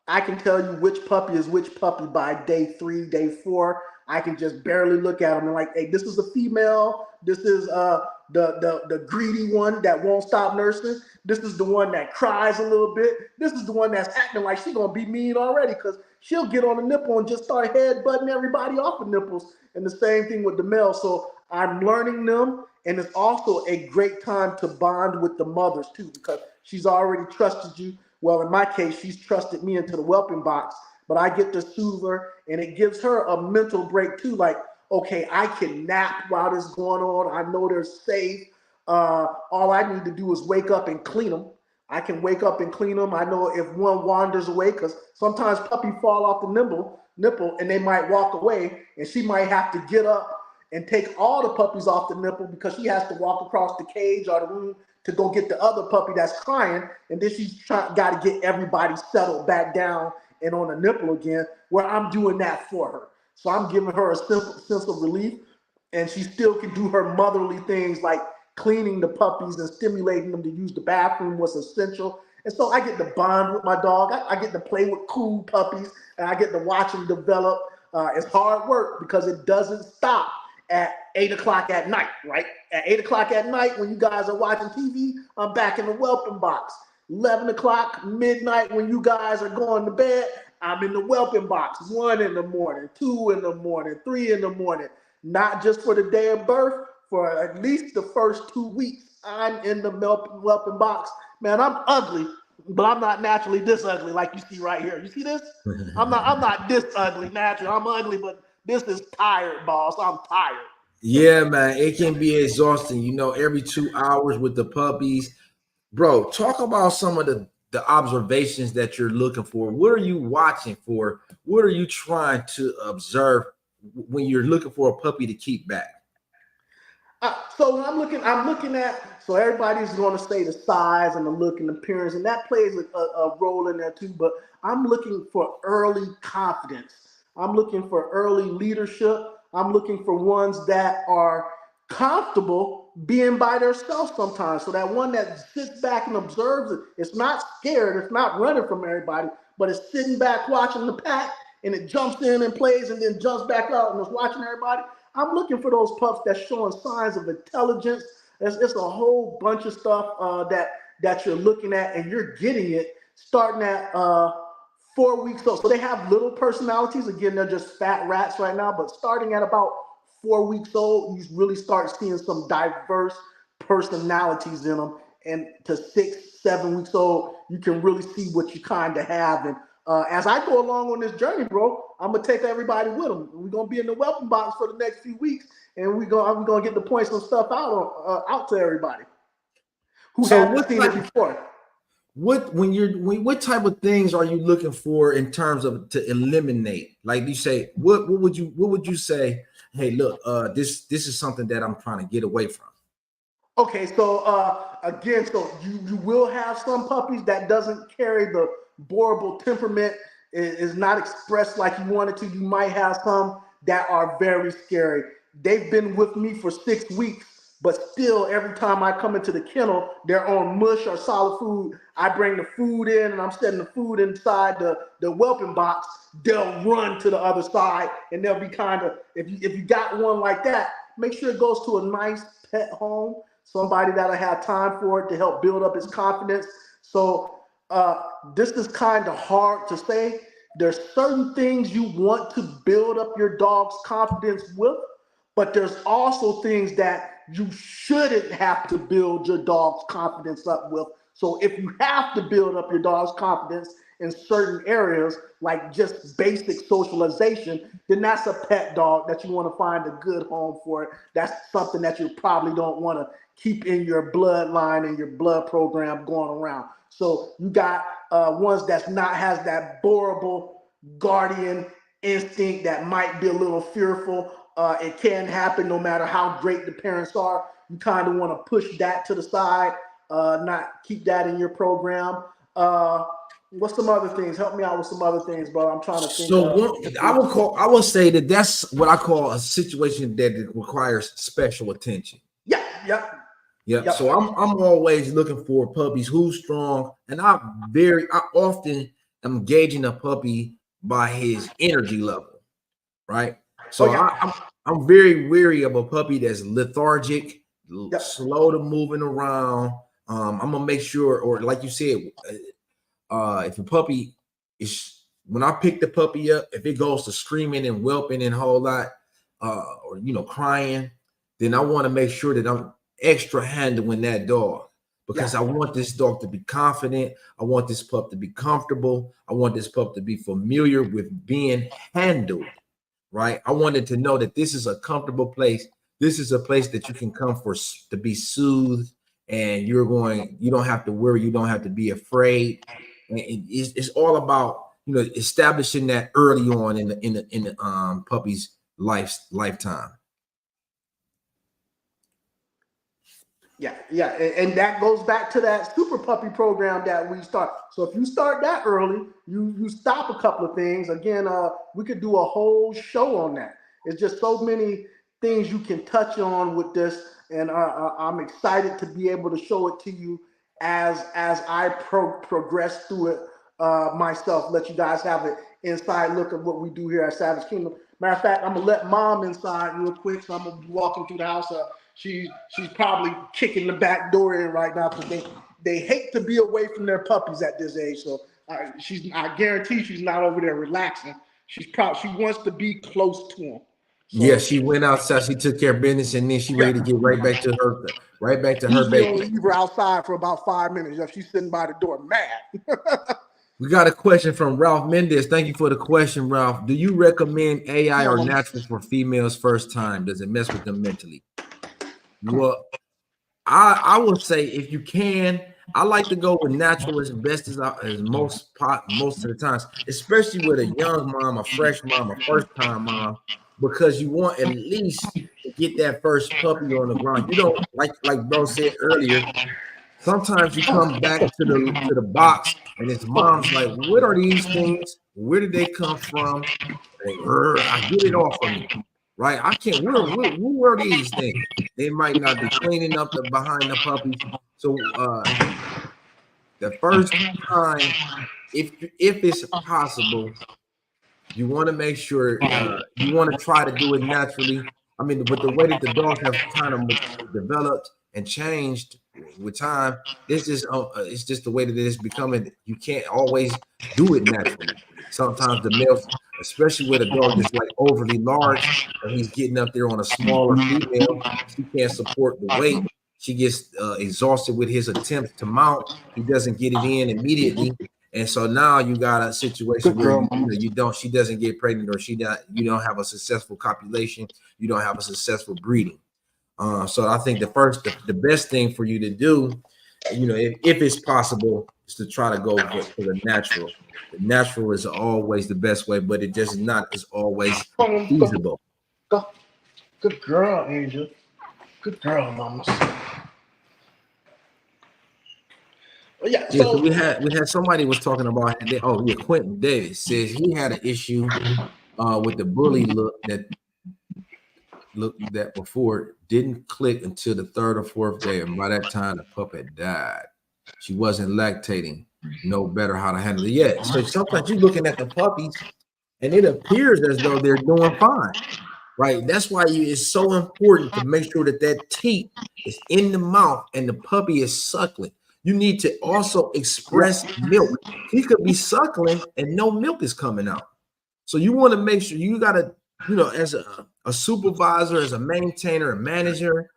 I can tell you which puppy is which puppy by day 3, day 4. I can just barely look at them and like, hey, this is a female. This is the greedy one that won't stop nursing. This is the one that cries a little bit. This is the one that's acting like she's gonna be mean already because she'll get on the nipple and just start headbutting everybody off the nipples. And the same thing with the male. So I'm learning them, and it's also a great time to bond with the mothers too, because she's already trusted you. Well, in my case, she's trusted me into the whelping box, but I get to soothe her, and it gives her a mental break too. Like, okay, I can nap while this is going on. I know they're safe. All I need to do is wake up and clean them. I can wake up and clean them. I know if one wanders away, because sometimes puppies fall off the nipple and they might walk away, and she might have to get up and take all the puppies off the nipple because she has to walk across the cage or the room to go get the other puppy that's crying, and then she's got to get everybody settled back down and on the nipple again, where I'm doing that for her. So I'm giving her a sense of relief, and she still can do her motherly things like cleaning the puppies and stimulating them to use the bathroom was essential. And so I get to bond with my dog. I get to play with cool puppies, and I get to watch them develop. It's hard work because it doesn't stop at 8 o'clock at night, right? At 8 o'clock at night, when you guys are watching TV, I'm back in the whelping box. 11 o'clock, midnight, when you guys are going to bed, I'm in the whelping box. 1 in the morning, 2 in the morning, 3 in the morning. Not just for the day of birth, for at least the first 2 weeks, I'm in the whelping box. Man, I'm ugly, but I'm not naturally this ugly like you see right here. You see this? I'm not this ugly naturally. I'm ugly, but this is tired, boss. I'm tired. Yeah, man, it can be exhausting. Every 2 hours with the puppies. Bro, talk about some of the observations that you're looking for. What are you watching for? What are you trying to observe when you're looking for a puppy to keep back? So when I'm looking at, so everybody's going to say the size and the look and appearance, and that plays a role in there too, but I'm looking for early confidence. I'm looking for early leadership. I'm looking for ones that are comfortable being by themselves sometimes. So that one that sits back and observes it, it's not scared, it's not running from everybody, but it's sitting back watching the pack, and it jumps in and plays and then jumps back out and is watching everybody. I'm looking for those pups that's showing signs of intelligence. It's a whole bunch of stuff that you're looking at, and you're getting it starting at 4 weeks old. So they have little personalities. Again, they're just fat rats right now, but starting at about 4 weeks old, you really start seeing some diverse personalities in them. And to 6, 7 weeks old, you can really see what you kind of have. And as I go along on this journey, bro, I'm gonna take everybody with them. We're gonna be in the whelping box for the next few weeks, and I'm gonna get to point some stuff out to everybody who hasn't seen it before. What type of things are you looking for in terms of to eliminate? Like you say, what would you say? Hey, look, this is something that I'm trying to get away from. Okay, so again, so you will have some puppies that doesn't carry the Boerboel temperament, is not expressed like you wanted to. You might have some that are very scary. They've been with me for 6 weeks, but still every time I come into the kennel, they're on mush or solid food. I bring the food in and I'm setting the food inside the whelping box. They'll run to the other side, and they'll be kind of, if you got one like that, make sure it goes to a nice pet home, somebody that'll have time for it to help build up its confidence. So this is kind of hard to say. There's certain things you want to build up your dog's confidence with, but there's also things that you shouldn't have to build your dog's confidence up with. So if you have to build up your dog's confidence in certain areas, like just basic socialization, then that's a pet dog that you want to find a good home for it. That's something that you probably don't want to keep in your bloodline and your blood program going around. So you got ones that has that Boerboel guardian instinct that might be a little fearful. It can happen no matter how great the parents are. You kind of want to push that to the side, not keep that in your program. What's some other things? Help me out with some other things, bro. I'm trying to think. So I will say that's what I call a situation that requires special attention. Yeah. So I'm always looking for puppies who's strong, and I often am gauging a puppy by his energy level, right? So I'm very weary of a puppy that's lethargic, Yep. slow to moving around. I'm gonna make sure, or like you said, if a puppy is, when I pick the puppy up, if it goes to screaming and whelping and a whole lot, or crying, then I want to make sure that I'm extra handling that dog, because I want this dog to be confident. I want this pup to be comfortable. I want this pup to be familiar with being handled. Right? I wanted to know that this is a comfortable place. This is a place that you can come for to be soothed, and you don't have to worry. You don't have to be afraid. And it's all about establishing that early on in the puppy's lifetime. Yeah, and that goes back to that super puppy program that we start. So if you start that early, you stop a couple of things. Again, we could do a whole show on that. It's just so many things you can touch on with this, and I'm excited to be able to show it to you as I progress through it myself. Let you guys have an inside look at what we do here at Savage Kingdom. Matter of fact, I'm gonna let Mom inside real quick, so I'm gonna be walking through the house. She's probably kicking the back door in right now because they hate to be away from their puppies at this age. So I guarantee she's not over there relaxing. She wants to be close to them. So, yeah, she went outside. She took care of business, and then she ready to get right back to her usually baby. I'll leave her outside for about 5 minutes. She's sitting by the door mad. We got a question from Ralph Mendez. Thank you for the question, Ralph. Do you recommend AI or natural for females first time? Does it mess with them mentally? Well, I would say if you can, I like to go with natural as best as most of the times, especially with a young mom, a fresh mom, a first time mom, because you want at least to get that first puppy on the ground. You don't like bro said earlier. Sometimes you come back to the box and it's mom's like, what are these things? Where did they come from? I get it off of me. Right? I can't. Who are these things? They might not be cleaning up behind the puppies. So the first time, if it's possible, you want to make sure you want to try to do it naturally. I mean, but the way that the dogs have kind of developed and changed with time, it's just the way that it is becoming. You can't always do it naturally. Sometimes the males, especially with a dog that's like overly large, and he's getting up there on a smaller female, she can't support the weight. She gets exhausted with his attempts to mount. He doesn't get it in immediately. And so now you got a situation where she doesn't get pregnant, or you don't have a successful copulation, you don't have a successful breeding. So I think the best thing for you to do, if it's possible, is to try to go for the natural. The natural is always the best way, but it just not is always feasible. Good girl, Angel. Good girl, mama. Yeah, so we had somebody was talking about Quentin Davis says he had an issue with the bully look that before didn't click until the 3rd or 4th day, and by that time the pup had died. She wasn't lactating, no better how to handle it yet. So sometimes you're looking at the puppies and it appears as though they're doing fine, right? That's why it's so important to make sure that teat is in the mouth and the puppy is suckling. You need to also express milk. He could be suckling and no milk is coming out. So you want to make sure you got to, as a supervisor, as a maintainer, a manager,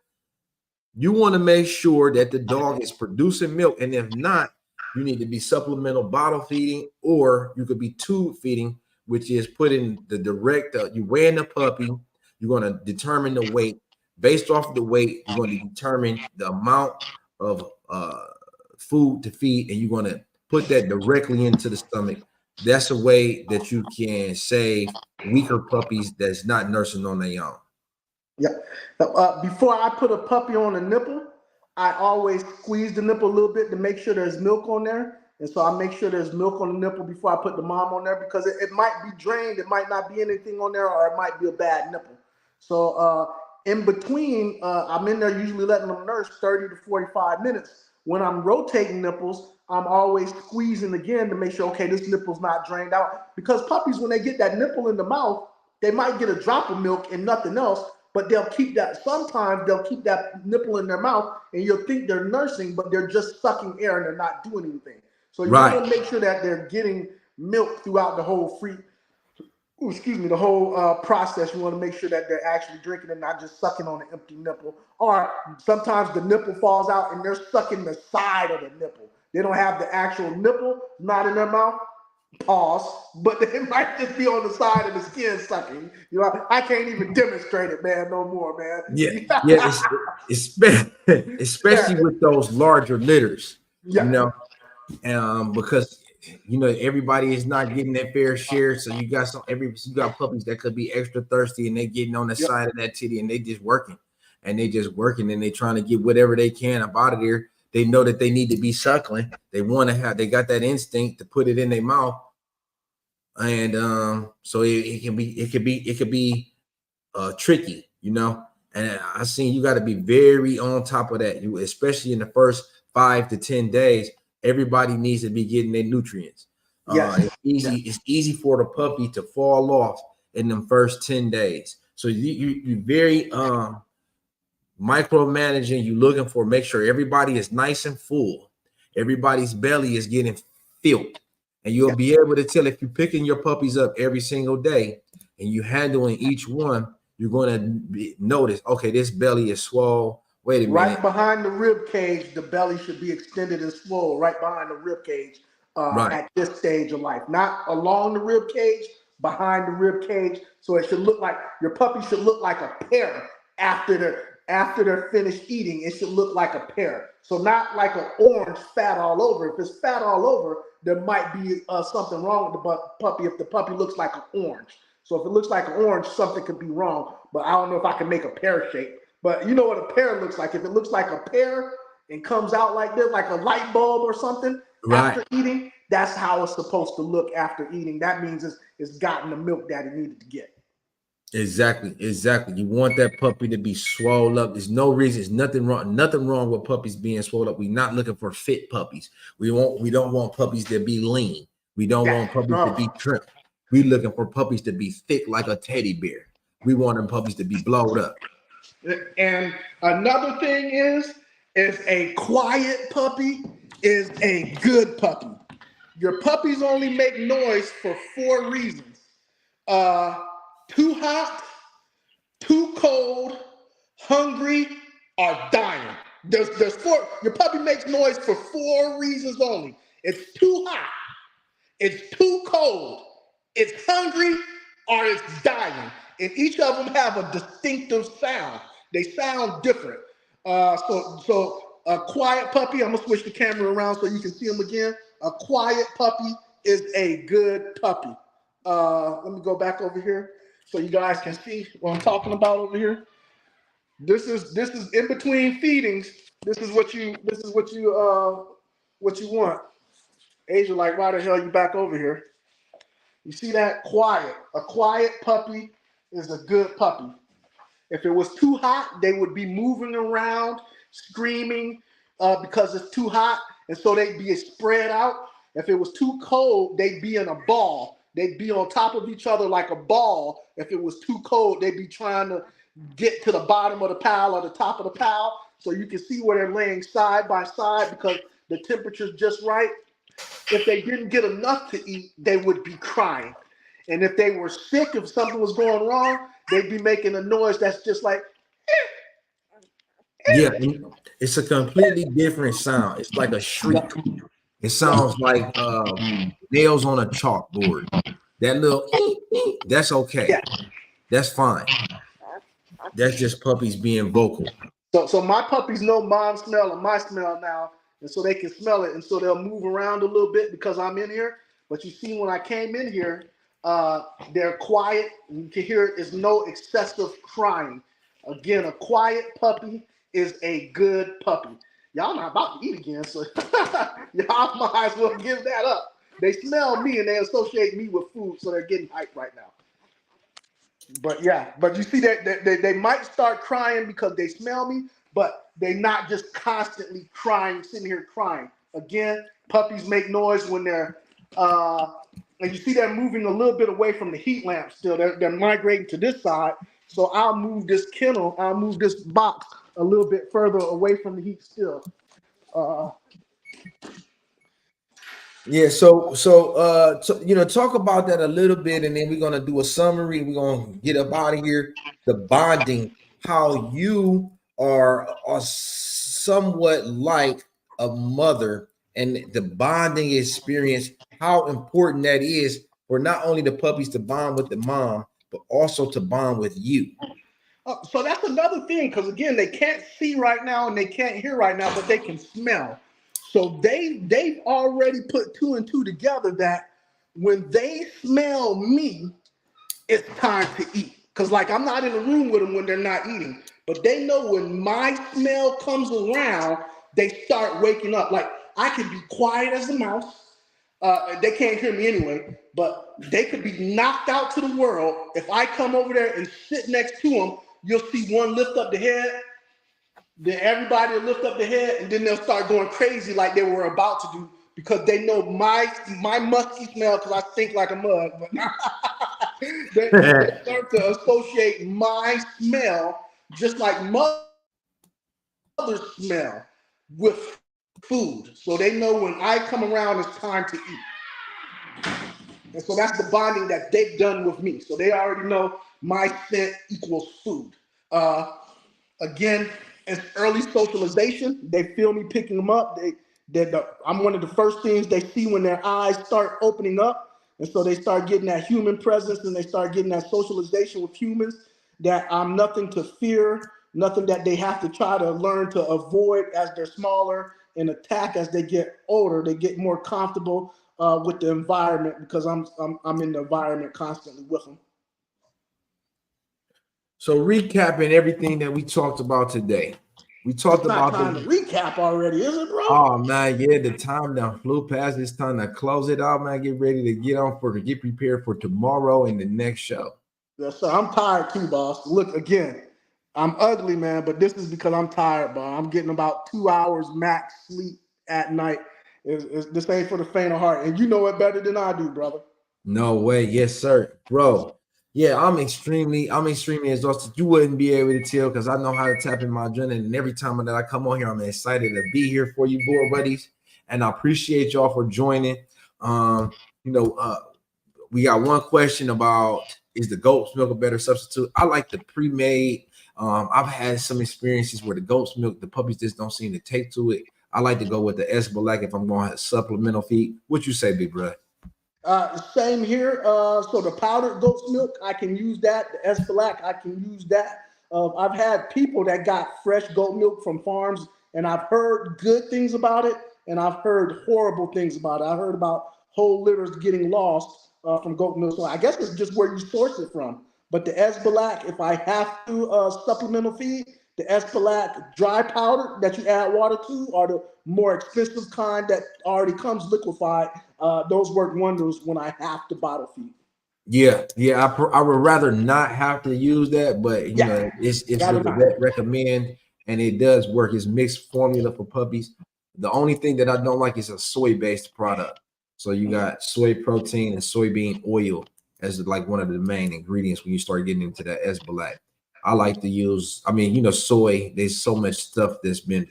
you want to make sure that the dog is producing milk. And if not, you need to be supplemental bottle feeding, or you could be tube feeding, which is putting the direct, you weighing the puppy, you're going to determine the weight. Based off of the weight, you're going to determine the amount of food to feed, and you're going to put that directly into the stomach. That's a way that you can save weaker puppies that's not nursing on their own. Yeah. Before I put a puppy on a nipple, I always squeeze the nipple a little bit to make sure there's milk on there. And so I make sure there's milk on the nipple before I put the mom on there, because it might be drained. It might not be anything on there, or it might be a bad nipple. So in between, I'm in there usually letting them nurse 30 to 45 minutes. When I'm rotating nipples, I'm always squeezing again to make sure, okay, this nipple's not drained out. Because puppies, when they get that nipple in the mouth, They might get a drop of milk and nothing else, but they'll keep that. Sometimes they'll keep that nipple in their mouth, and you'll think they're nursing, but they're just sucking air and they're not doing anything. So you want to make sure that they're getting milk throughout the whole the whole process. You want to make sure that they're actually drinking and not just sucking on an empty nipple. Or sometimes the nipple falls out and they're sucking the side of the nipple. They don't have the actual nipple, not in their mouth. Pause, but they might just be on the side of the skin sucking. You know, I can't even demonstrate it, man, no more, man. Yeah, especially with those larger litters, you know, because you know everybody is not getting their fair share. So you got you got puppies that could be extra thirsty and they getting on the side of that titty and they just working and they trying to get whatever they can up out of there. They know that they need to be suckling. They want to have. They got that instinct to put it in their mouth. And so it can be tricky, you know. And I seen you got to be very on top of that. You especially in the first 5 to 10 days, everybody needs to be getting their nutrients. It's easy for the puppy to fall off in the first 10 days. So you very micromanaging. You looking for make sure everybody is nice and full. Everybody's belly is getting filled. And you'll be able to tell if you're picking your puppies up every single day and you handling each one, you're going to notice, okay, this belly is swole. Wait a minute. Right behind the rib cage, the belly should be extended and swole right behind the rib cage at this stage of life. Not along the rib cage, behind the rib cage. So it should look like your puppy should look like a pear after they're finished eating. It should look like a pear. So not like an orange fat all over. If it's fat all over, there might be something wrong with the puppy if the puppy looks like an orange. So if it looks like an orange, something could be wrong. But I don't know if I can make a pear shape. But you know what a pear looks like. If it looks like a pear and comes out like this, like a light bulb or something after eating, that's how it's supposed to look after eating. That means it's gotten the milk that it needed to get. Exactly. You want that puppy to be swole up. There's no reason. There's nothing wrong with puppies being swole up. We're not looking for fit puppies. We don't want puppies to be lean. We don't want puppies to be trim. We're looking for puppies to be thick like a teddy bear. We want them puppies to be blowed up. And another thing is a quiet puppy is a good puppy. Your puppies only make noise for 4 reasons. Too hot, too cold, hungry, or dying. There's 4. Your puppy makes noise for 4 reasons only. It's too hot, it's too cold, it's hungry, or it's dying. And each of them have a distinctive sound. They sound different. So a quiet puppy, I'm gonna switch the camera around so you can see them again. A quiet puppy is a good puppy. Let me go back over here so you guys can see what I'm talking about over here. This is in between feedings. This is what you want. Asia, like, why the hell you back over here? You see that? Quiet. A quiet puppy is a good puppy. If it was too hot, they would be moving around, screaming because it's too hot, and so they'd be spread out. If it was too cold, they'd be in a ball. They'd be on top of each other like a ball. If it was too cold, they'd be trying to get to the bottom of the pile or the top of the pile. So you can see where they're laying side by side because the temperature's just right. If they didn't get enough to eat, they would be crying. And if they were sick, if something was going wrong, they'd be making a noise that's just like, yeah, it's a completely different sound. It's like a shriek. It sounds like nails on a chalkboard. That little, that's okay. Yeah. That's fine. That's just puppies being vocal. So my puppies know mom's smell and my smell now, and so they can smell it, and so they'll move around a little bit because I'm in here. But you see, when I came in here, they're quiet. And you can hear it is no excessive crying. Again, a quiet puppy is a good puppy. Y'all not about to eat again, so y'all might as well give that up. They smell me and they associate me with food, so they're getting hyped right now. But yeah, but you see that they might start crying because they smell me, but they're not just constantly crying, sitting here crying. Again, puppies make noise when they're and you see they're moving a little bit away from the heat lamp still. They're migrating to this side. So I'll move this kennel, I'll move this box a little bit further away from the heat still. Yeah, talk about that a little bit, and then we're gonna do a summary. We're gonna get up out of here. The bonding, how you are somewhat like a mother, and the bonding experience, how important that is for not only the puppies to bond with the mom, but also to bond with you. So that's another thing, because again, they can't see right now and they can't hear right now, but they can smell. So they've already put two and two together that when they smell me, it's time to eat. Because like I'm not in the room with them when they're not eating, but they know when my smell comes around, they start waking up. Like I can be quiet as a mouse. They can't hear me anyway, but they could be knocked out to the world. If I come over there and sit next to them, you'll see one lift up the head, then everybody will lift up the head, and then they'll start going crazy like they were about to do because they know my musky smell because I stink like a mug. But they start to associate my smell just like mother's smell with food. So they know when I come around, it's time to eat. And so that's the bonding that they've done with me. So they already know my scent equals food. Again, it's early socialization. They feel me picking them up. I'm one of the first things they see when their eyes start opening up. And so they start getting that human presence and they start getting that socialization with humans, that I'm nothing to fear, nothing that they have to try to learn to avoid as they're smaller and attack as they get older. They get more comfortable with the environment because I'm in the environment constantly with them. So recapping everything that we talked about today. We talked it's not about time to recap already, is it, bro? Oh man, yeah, the time now flew past. It's time to close it out, man. Get ready to get prepared for tomorrow and the next show. Yes, sir. I'm tired too, boss. Look, again, I'm ugly, man, but this is because I'm tired, bro. I'm getting about 2 hours max sleep at night. This ain't for the faint of heart, and you know it better than I do, brother. No way, yes, sir, bro. Yeah, I'm extremely exhausted. You wouldn't be able to tell because I know how to tap in my adrenaline, and every time that I come on here, I'm excited to be here for you, board buddies, and I appreciate y'all for joining. We got one question about, is the goat's milk a better substitute? I like the pre-made. I've had some experiences where the goat's milk, the puppies just don't seem to take to it. I like to go with the S Black if I'm going to have supplemental feed. What you say, big bro? Same here. So the powdered goat's milk, I can use that. The S Black, I can use that. I've had people that got fresh goat milk from farms, and I've heard good things about it, and I've heard horrible things about it. I heard about whole litters getting lost from goat milk. So I guess it's just where you source it from. But the S Black, if I have to supplemental feed, the S Black dry powder that you add water to, or the more expensive kind that already comes liquefied, those work wonders when I have to bottle feed. Yeah. I would rather not have to use that, but you know, it's really recommend, and it does work. It's mixed formula for puppies. The only thing that I don't like is a soy-based product. So you got soy protein and soybean oil as like one of the main ingredients when you start getting into that S Black. I like to use, soy. There's so much stuff that's been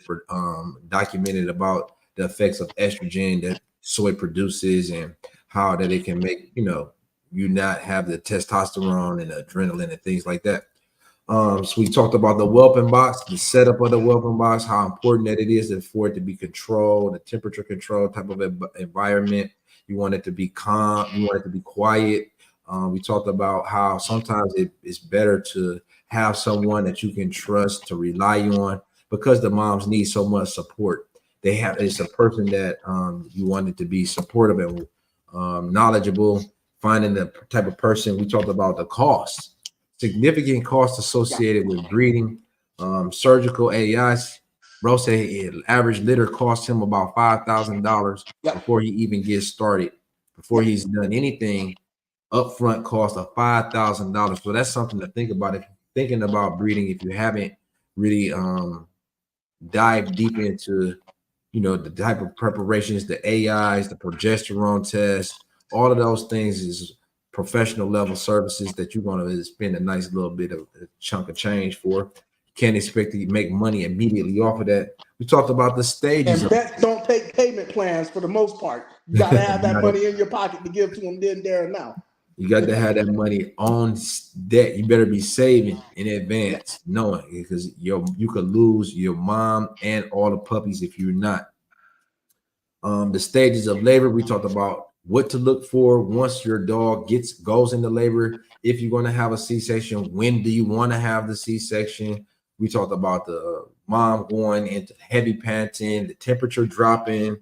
documented about the effects of estrogen that soy produces and how that it can make, you not have the testosterone and adrenaline and things like that. So we talked about the whelping box, the setup of the whelping box, how important that it is for it to be controlled, a temperature control type of environment. You want it to be calm. You want it to be quiet. We talked about how sometimes it's better to have someone that you can trust to rely on because the moms need so much support. It's a person that you want it to be supportive and knowledgeable. Finding the type of person. We talked about the cost. Significant costs associated with breeding. Surgical AIs. Bro said average litter costs him about $5,000 before he even gets started. Before he's done anything, upfront cost of $5,000. So that's something to think about if you're thinking about breeding. If you haven't really dived deep into, the type of preparations, the AIs, the progesterone test, All of those things is professional level services that you're going to spend a nice little bit of a chunk of change for. Can't expect to make money immediately off of that. We talked about the stages. And vets don't take payment plans for the most part. You got to have that money in your pocket to give to them then, there, and now. You got to have that money on deck. You better be saving in advance, knowing because you could lose your mom and all the puppies if you're not. The stages of labor, we talked about what to look for once your dog goes into labor. If you're going to have a C-section, when do you want to have the C-section? We talked about the mom going into heavy panting, the temperature dropping,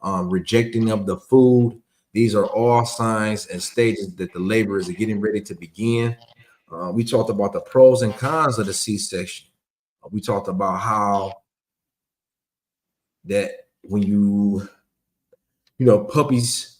rejecting of the food. These are all signs and stages that the labor is getting ready to begin. We talked about the pros and cons of the C-section. We talked about how that when puppies,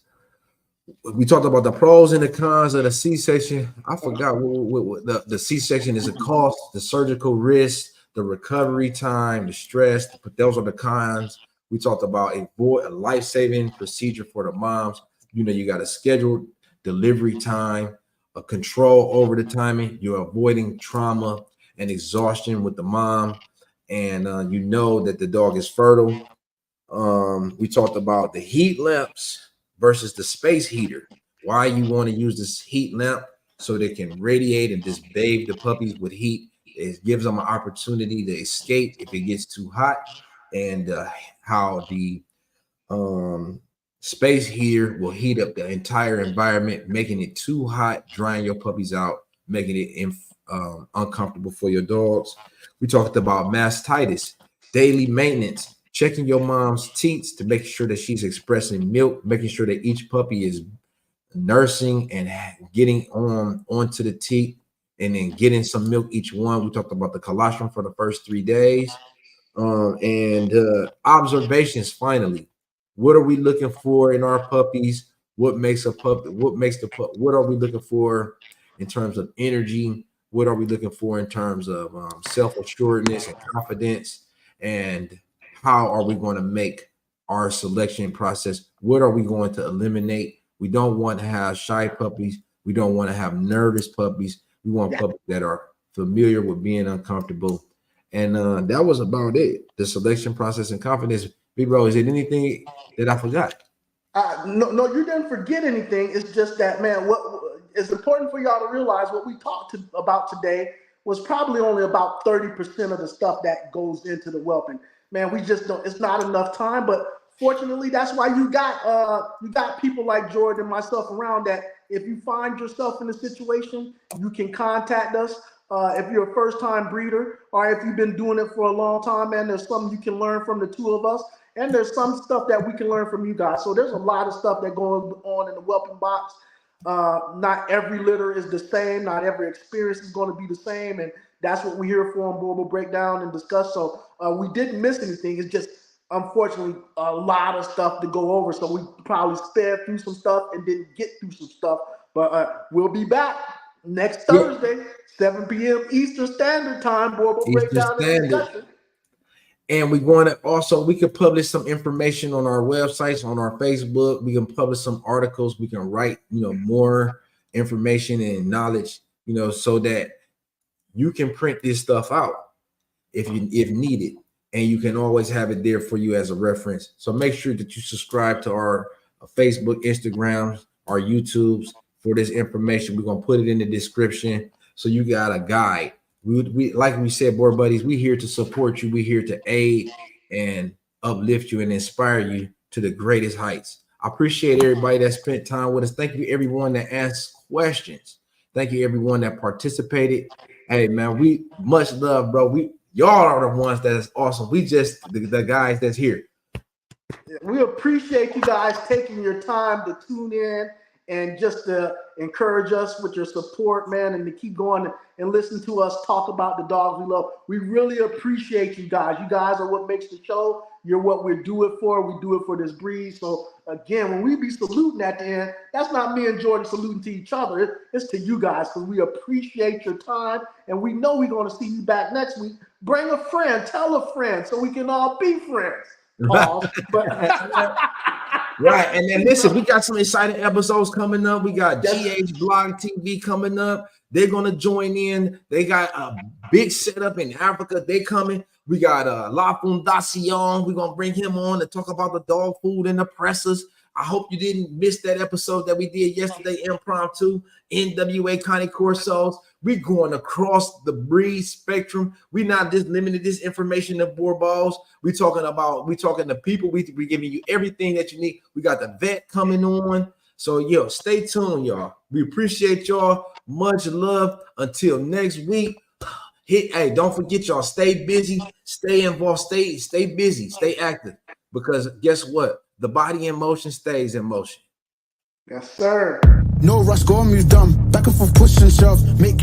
we talked about the pros and the cons of the C-section. I forgot what the C-section is: a cost, the surgical risk, the recovery time, the stress. But those are the cons. We talked about a life-saving procedure for the moms. You got a scheduled delivery time, a control over the timing. You're avoiding trauma and exhaustion with the mom, and that the dog is fertile. We talked about the heat lamps versus the space heater. Why you want to use this heat lamp so they can radiate and just bathe the puppies with heat. It gives them an opportunity to escape if it gets too hot, and how the space heater will heat up the entire environment, making it too hot, drying your puppies out, making it uncomfortable for your dogs. We talked about mastitis, daily maintenance, checking your mom's teats to make sure that she's expressing milk, making sure that each puppy is nursing and getting onto the teat, and then getting some milk each one. We talked about the colostrum for the first 3 days. And observations, finally. What are we looking for in our puppies? What makes a puppy? What are we looking for in terms of energy? What are we looking for in terms of self-assuredness and confidence? And how are we going to make our selection process? What are we going to eliminate? We don't want to have shy puppies. We don't want to have nervous puppies. We want puppies that are familiar with being uncomfortable. And that was about it. The selection process and confidence. Big bro, is it anything that I forgot? No, you didn't forget anything. It's just that, man, what it's important for y'all to realize what we talked about today was probably only about 30% of the stuff that goes into the whelping. Man, we just don't, it's not enough time, but fortunately, that's why you got people like Jordan and myself around that if you find yourself in a situation, you can contact us. If you're a first-time breeder or if you've been doing it for a long time, man, there's something you can learn from the two of us. And there's some stuff that we can learn from you guys. So there's a lot of stuff that goes on in the whelping box. Not every litter is the same. Not every experience is going to be the same. And that's what we're here for on Boerboel Breakdown and discuss. So we didn't miss anything. It's just, unfortunately, a lot of stuff to go over. So we probably sped through some stuff and didn't get through some stuff. But we'll be back next Thursday, 7 p.m. Eastern Standard Time. Boerboel Breakdown and discussion. And we want to also, we can publish some information on our websites, on our Facebook. We can publish some articles. We can write, more information and knowledge, so that you can print this stuff out if needed. And you can always have it there for you as a reference. So make sure that you subscribe to our Facebook, Instagram, our YouTubes for this information. We're going to put it in the description. So you got a guide. We like we said, board buddies, we're here to support you. We're here to aid and uplift you and inspire you to the greatest heights. I appreciate everybody that spent time with us. Thank you, everyone that asked questions. Thank you, everyone that participated. Hey, man, we much love, bro. Y'all are the ones that's awesome. We just the guys that's here. We appreciate you guys taking your time to tune in and just to encourage us with your support, man, and to keep going and listen to us talk about the dogs we love. We really appreciate you guys. You guys are what makes the show. You're what we do it for. We do it for this breed. So again, when we be saluting at the end, that's not me and Jordan saluting to each other. It's to you guys because we appreciate your time, and we know we're going to see you back next week. Bring a friend, tell a friend, so we can all be friends. Pause. But Right. And then listen, we got some exciting episodes coming up. We got Yes. GH Blog TV coming up. They're gonna join in. They got a big setup in Africa. They coming. We got La Fundacion. We're gonna bring him on to talk about the dog food and the pressers. I hope you didn't miss that episode that we did yesterday, impromptu, NWA Connie Corsos. We're going across the breed spectrum. We're not just limited this information to Boerboels. We're talking to people. We giving you everything that you need. We got the vet coming on. So, yo, stay tuned, y'all. We appreciate y'all. Much love. Until next week. Hey, don't forget, y'all. Stay busy, stay involved, stay busy, stay active. Because guess what? The body in motion stays in motion. Yes, sir. No rush, go on, move dumb. Back and forth, push and shove. Make